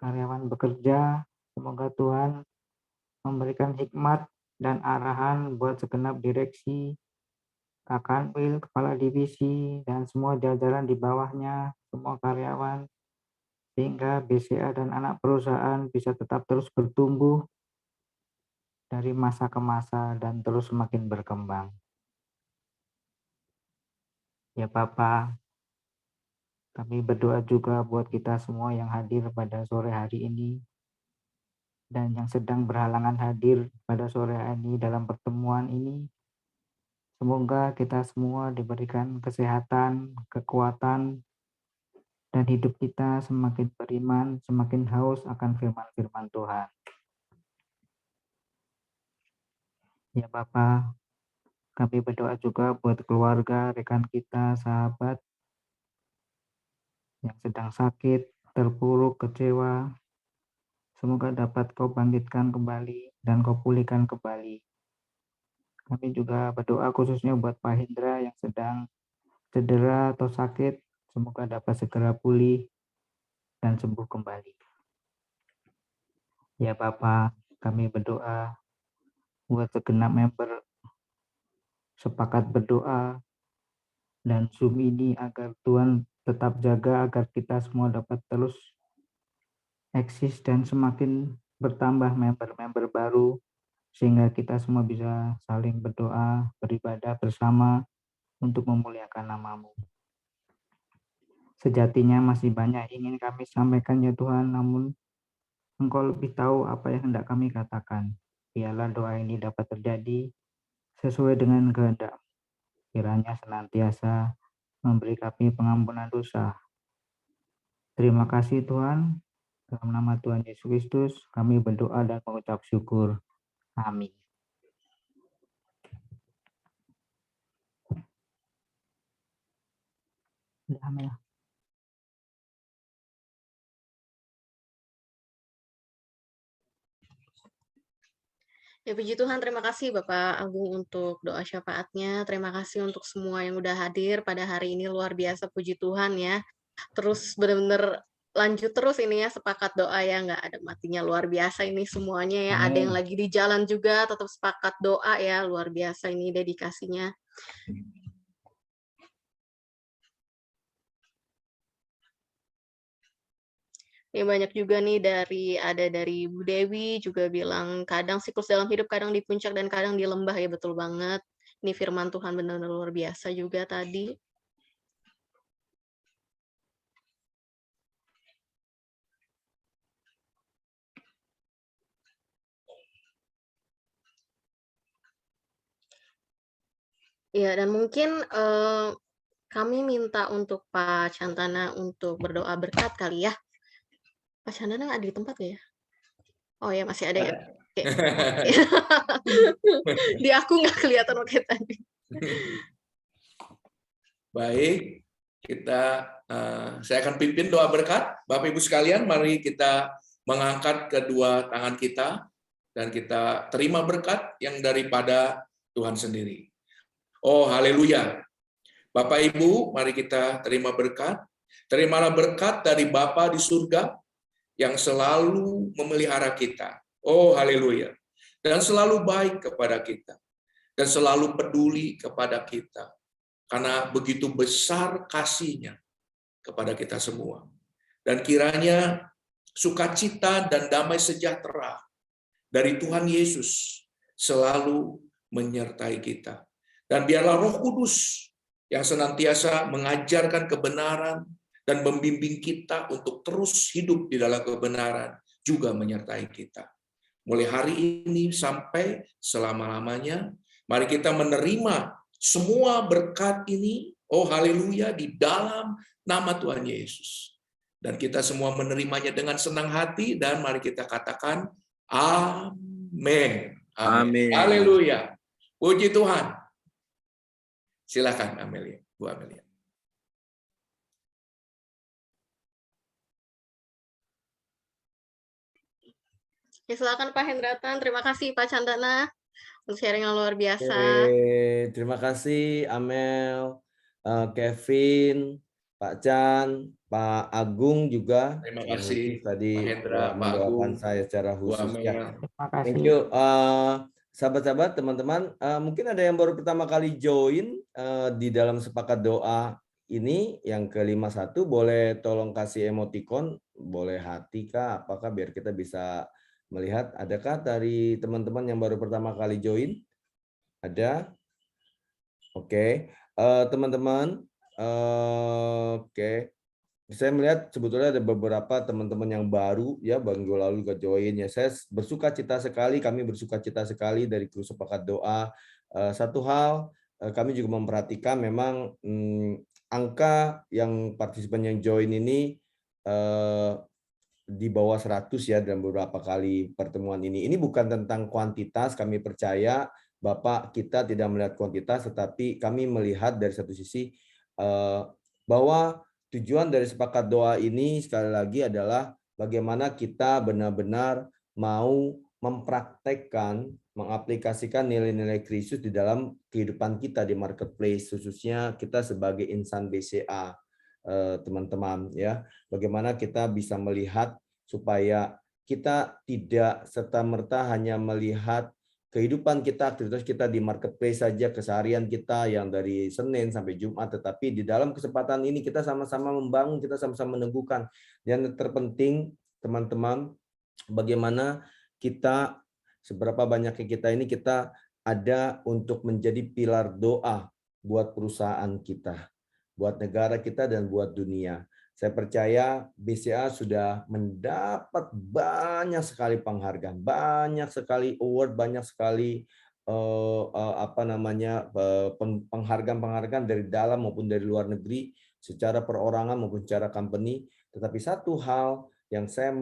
karyawan bekerja. Semoga Tuhan memberikan hikmat dan arahan buat segenap direksi, Kakanwil, kepala divisi, dan semua jajaran di bawahnya, semua karyawan, sehingga BCA dan anak perusahaan bisa tetap terus bertumbuh dari masa ke masa dan terus semakin berkembang. Ya Bapa, kami berdoa juga buat kita semua yang hadir pada sore hari ini dan yang sedang berhalangan hadir pada sore hari ini dalam pertemuan ini. Semoga kita semua diberikan kesehatan, kekuatan, dan hidup kita semakin beriman, semakin haus akan firman-firman Tuhan. Ya Bapa, kami berdoa juga buat keluarga, rekan kita, sahabat yang sedang sakit, terpuruk, kecewa. Semoga dapat Kau bangkitkan kembali dan Kau pulihkan kembali. Kami juga berdoa khususnya buat Pak Hendra yang sedang cedera atau sakit. Semoga dapat segera pulih dan sembuh kembali. Ya Bapa, kami berdoa buat segenap member sepakat berdoa dan Zoom ini agar Tuhan tetap jaga agar kita semua dapat terus eksis dan semakin bertambah member-member baru sehingga kita semua bisa saling berdoa, beribadah bersama untuk memuliakan nama-Mu. Sejatinya masih banyak ingin kami sampaikan ya Tuhan, namun Engkau lebih tahu apa yang hendak kami katakan. Biarlah doa ini dapat terjadi sesuai dengan kehendak. Kiranya senantiasa memberi kami pengampunan dosa. Terima kasih Tuhan. Dalam nama Tuhan Yesus Kristus, kami berdoa dan mengucap syukur. Amin. Amin. Ya puji Tuhan, terima kasih Bapak Agung untuk doa syafaatnya. Terima kasih untuk semua yang udah hadir pada hari ini, luar biasa puji Tuhan ya. Terus benar-benar lanjut terus ini ya, sepakat doa ya, nggak ada matinya, luar biasa ini semuanya ya. Ada yang lagi di jalan juga, tetap sepakat doa ya, luar biasa ini dedikasinya. Ini banyak juga nih ada dari Bu Dewi juga bilang kadang siklus dalam hidup kadang di puncak dan kadang di lembah ya, betul banget. Ini firman Tuhan benar-benar luar biasa juga tadi. Ya, dan mungkin kami minta untuk Pak Cantana untuk berdoa berkat kali ya. Pak Chandana nggak ada di tempat ya? Oh ya, masih ada ya. Oke. Di aku nggak kelihatan oke tadi. Baik, saya akan pimpin doa berkat. Bapak Ibu sekalian, mari kita mengangkat kedua tangan kita dan kita terima berkat yang daripada Tuhan sendiri. Oh, haleluya. Bapak Ibu, mari kita terima berkat. Terimalah berkat dari Bapa di surga yang selalu memelihara kita. Oh, haleluya. Dan selalu baik kepada kita. Dan selalu peduli kepada kita. karena begitu besar kasih-Nya kepada kita semua. Dan kiranya sukacita dan damai sejahtera dari Tuhan Yesus selalu menyertai kita. Dan biarlah Roh Kudus yang senantiasa mengajarkan kebenaran dan membimbing kita untuk terus hidup di dalam kebenaran juga menyertai kita. Mulai hari ini sampai selama-lamanya, mari kita menerima semua berkat ini, oh haleluya, di dalam nama Tuhan Yesus. Dan kita semua menerimanya dengan senang hati, dan mari kita katakan, amin. Amin. Haleluya. Puji Tuhan. Silakan Amelia, Bu Amelia. Ya, silakan Pak Hendratan. Terima kasih Pak Chandana untuk sharing yang luar biasa. Oke, terima kasih Amel, Kevin, Pak Chan, Pak Agung juga. Terima yang kasih, tadi Pak Hendra, Pak mendoakan Agung, saya secara Bu khusus. Amel. Ya. Terima Thank kasih. you. Sahabat-sahabat, teman-teman, mungkin ada yang baru pertama kali join di dalam sepakat doa ini yang ke-51, boleh tolong kasih emoticon, boleh hati kah, apakah biar kita bisa melihat. Adakah dari teman-teman yang baru pertama kali join? Ada? Oke. Teman-teman, oke. Saya melihat sebetulnya ada beberapa teman-teman yang baru ya minggu lalu ke join ya. Saya bersuka cita sekali, kami bersuka cita sekali dari kru sepakat doa. Satu hal kami juga memperhatikan memang angka yang partisipan yang join ini di bawah 100 ya dalam beberapa kali pertemuan ini. Ini bukan tentang kuantitas, kami percaya Bapak kita tidak melihat kuantitas, tetapi kami melihat dari satu sisi bahwa tujuan dari sepakat doa ini sekali lagi adalah bagaimana kita benar-benar mau mempraktekkan, mengaplikasikan nilai-nilai Kristus di dalam kehidupan kita di marketplace, khususnya kita sebagai insan BCA, teman-teman ya. Bagaimana kita bisa melihat supaya kita tidak serta-merta hanya melihat kehidupan kita, aktivitas kita di marketplace saja, keseharian kita yang dari Senin sampai Jumat, tetapi di dalam kesempatan ini kita sama-sama membangun, kita sama-sama meneguhkan. Dan terpenting, teman-teman, bagaimana kita, seberapa banyaknya kita ini, kita ada untuk menjadi pilar doa buat perusahaan kita, buat negara kita, dan buat dunia. Saya percaya BCA sudah mendapat banyak sekali penghargaan, banyak sekali award, banyak sekali penghargaan dari dalam maupun dari luar negeri, secara perorangan maupun secara company. Tetapi satu hal yang saya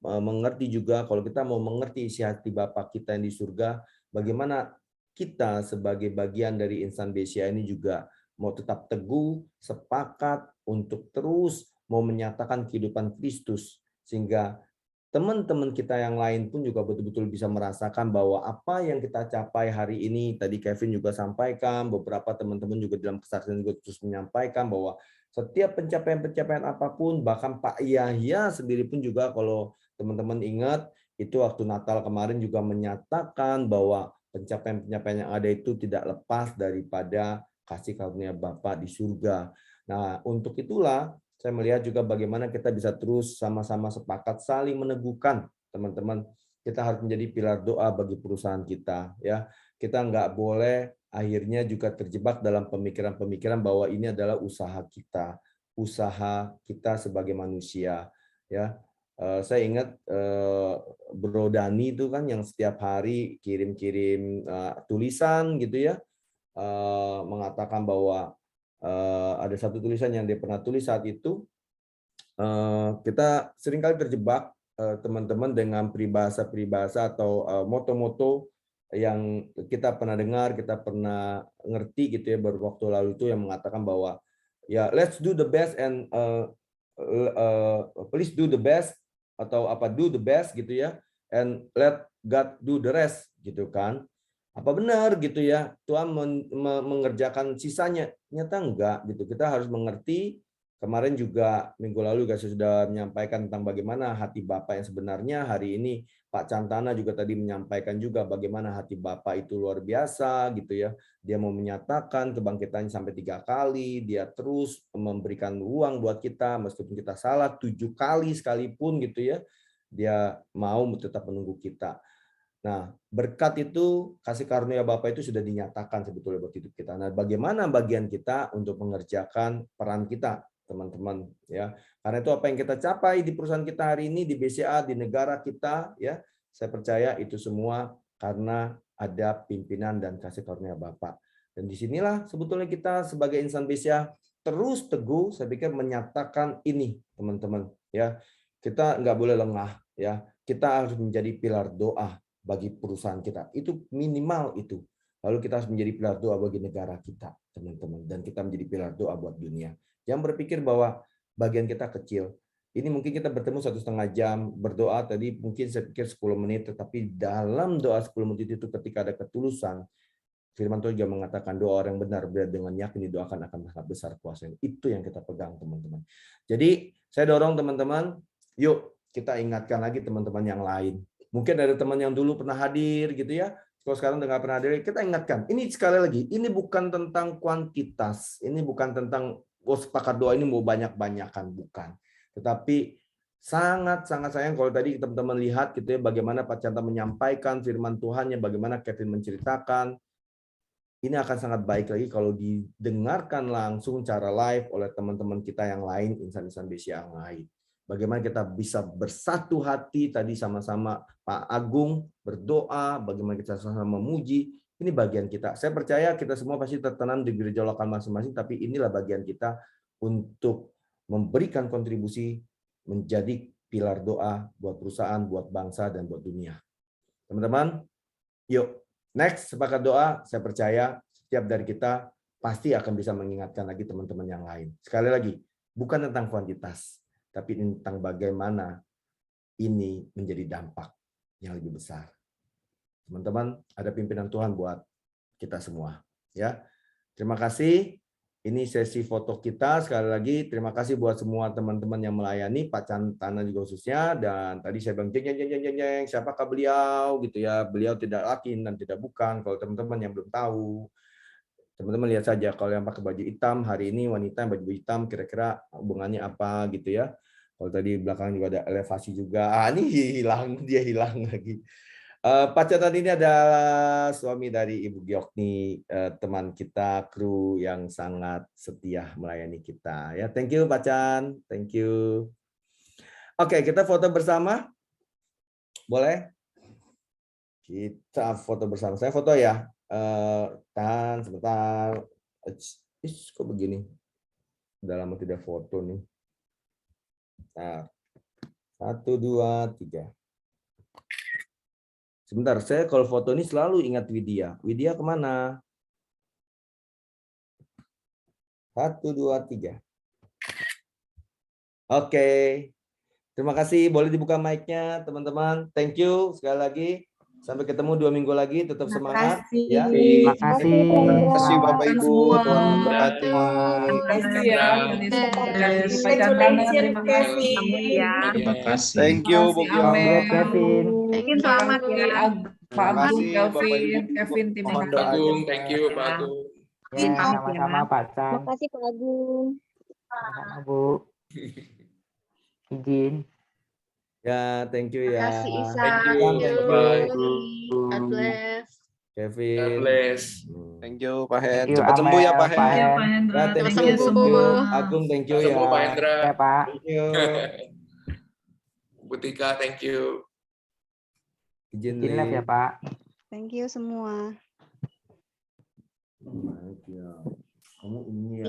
mengerti juga, kalau kita mau mengerti isi hati Bapa kita yang di surga, bagaimana kita sebagai bagian dari insan BCA ini juga mau tetap teguh, sepakat untuk terus mau menyatakan kehidupan Kristus, sehingga teman-teman kita yang lain pun juga betul-betul bisa merasakan bahwa apa yang kita capai hari ini, tadi Kevin juga sampaikan, beberapa teman-teman juga dalam kesaksian juga terus menyampaikan bahwa setiap pencapaian-pencapaian apapun, bahkan Pak Yahya sendiri pun juga, kalau teman-teman ingat, itu waktu Natal kemarin juga menyatakan bahwa pencapaian-pencapaian yang ada itu tidak lepas daripada kasih karunia Bapa di surga. Nah, untuk itulah saya melihat juga bagaimana kita bisa terus sama-sama sepakat saling meneguhkan, teman-teman. Kita harus menjadi pilar doa bagi perusahaan kita, ya. Kita nggak boleh akhirnya juga terjebak dalam pemikiran-pemikiran bahwa ini adalah usaha kita sebagai manusia, ya. Saya ingat Bro Dani itu kan yang setiap hari kirim-kirim tulisan gitu ya. Mengatakan bahwa ada satu tulisan yang dia pernah tulis saat itu, kita seringkali terjebak teman-teman dengan peribahasa atau moto-moto yang kita pernah dengar, kita pernah ngerti gitu ya baru waktu lalu itu, yang mengatakan bahwa ya let's do the best and please do the best, atau do the best gitu ya, and let God do the rest gitu kan. Apa benar gitu ya Tuhan mengerjakan sisanya? Nyata enggak gitu. Kita harus mengerti Kemarin juga minggu lalu juga saya sudah menyampaikan tentang bagaimana hati Bapak yang sebenarnya. Hari ini Pak Cantana juga tadi menyampaikan juga bagaimana hati Bapak itu luar biasa gitu ya. Dia mau menyatakan kebangkitannya sampai 3 kali, dia terus memberikan ruang buat kita meskipun kita salah 7 kali sekalipun gitu ya. Dia mau tetap menunggu kita. Nah, berkat itu, kasih karunia Bapak itu sudah dinyatakan sebetulnya buat hidup kita. Nah, bagaimana bagian kita untuk mengerjakan peran kita, teman-teman, ya. Karena itu apa yang kita capai di perusahaan kita hari ini, di BCA, di negara kita, ya, saya percaya itu semua karena ada pimpinan dan kasih karunia Bapak. Dan disinilah sebetulnya kita sebagai insan BCA terus teguh, saya pikir menyatakan ini, teman-teman, ya. Kita nggak boleh lengah, ya. Kita harus menjadi pilar doa bagi perusahaan kita. Itu minimal itu. Lalu kita harus menjadi pilar doa bagi negara kita, teman-teman. Dan kita menjadi pilar doa buat dunia. Jangan berpikir bahwa bagian kita kecil. Ini mungkin kita bertemu 1,5 jam, berdoa tadi mungkin saya pikir 10 menit, tetapi dalam doa 10 menit itu ketika ada ketulusan, firman Tuhan juga mengatakan doa orang benar dengan yakin didoakan akan sangat besar kuasanya. Itu yang kita pegang, teman-teman. Jadi saya dorong teman-teman, yuk kita ingatkan lagi teman-teman yang lain. Mungkin ada teman yang dulu pernah hadir gitu ya. Kalau sekarang nggak pernah hadir, kita ingatkan. Ini sekali lagi, ini bukan tentang kuantitas. Ini bukan tentang sepakat doa ini mau banyak-banyakan, bukan. Tetapi sangat-sangat sayang kalau tadi teman-teman lihat gitu ya bagaimana Pak Canta menyampaikan firman Tuhannya, bagaimana Kevin menceritakan. Ini akan sangat baik lagi kalau didengarkan langsung cara live oleh teman-teman kita yang lain, insan-insan BCA yang lain. Bagaimana kita bisa bersatu hati tadi sama-sama Pak Agung berdoa, bagaimana kita sama-sama memuji, ini bagian kita. Saya percaya kita semua pasti tertanam di gereja lokal masing-masing, tapi inilah bagian kita untuk memberikan kontribusi menjadi pilar doa buat perusahaan, buat bangsa, dan buat dunia. Teman-teman, yuk, next sepakat doa, saya percaya setiap dari kita pasti akan bisa mengingatkan lagi teman-teman yang lain. Sekali lagi, bukan tentang kuantitas, tapi tentang bagaimana ini menjadi dampak yang lebih besar. Teman-teman, ada pimpinan Tuhan buat kita semua. Ya, terima kasih. Ini sesi foto kita. Sekali lagi, terima kasih buat semua teman-teman yang melayani, Pak Cantana juga khususnya. Dan tadi saya bilang, jeng, siapakah beliau? Gitu ya, beliau tidak lakin dan tidak bukan. Kalau teman-teman yang belum tahu, teman-teman lihat saja kalau yang pakai baju hitam hari ini wanita yang baju hitam kira-kira hubungannya apa gitu ya. Kalau tadi belakang juga ada elevasi juga. Ini hilang, dia hilang lagi. Pak Catan ini adalah suami dari Ibu Giokni, teman kita, kru yang sangat setia melayani kita. Ya, thank you Pak Chan, thank you. Oke, kita foto bersama. Boleh? Kita foto bersama. Saya foto ya. Tahan sebentar. Kok begini? Udah lama tidak foto nih. Nah, 1, 2, 3. Sebentar, saya kalau foto ini selalu ingat Widya. Widya kemana? 1, 2, 3. Oke. Terima kasih. Boleh dibuka mic-nya, teman-teman. Thank you sekali lagi. Sampai ketemu 2 minggu lagi. Tetap semangat. Ya. Terima kasih. Terima kasih Bapak Ibu. Tuhan memberkati. Terima kasih ya. Congratulations, Kevin. Terima kasih. Thank you, Bu Gio. Congrats, Kevin. Mungkin selamat ya. Pak Terima kasih, Agung, Bapak Ibu. Kevin, Kevin, terima Mohon kasih. Pak doanya. Agung, thank you Pak Agung. Ya, sama-sama Pak Chan. Makasih Pak Agung. Sama-sama Bu. Izin. Ya, thank you ya. Kasih Isa. Thank you. Bye. God bless. Kevin. God bless. Thank you, Pak Hen. Thank you, Cepat sembuh ya, Amel, Pak Pak Hen. Ya, Hen. Pak Hendra, Ya, thank terima you, Sembuh. kasih thank you. semua. Agung, thank you ya. Sembuh Pak Hendra. Ya Pak. Thank you. Bu Tika, thank you. Izin Izin live ya Pak. Thank you semua. Baik ya. Kamu ini ya.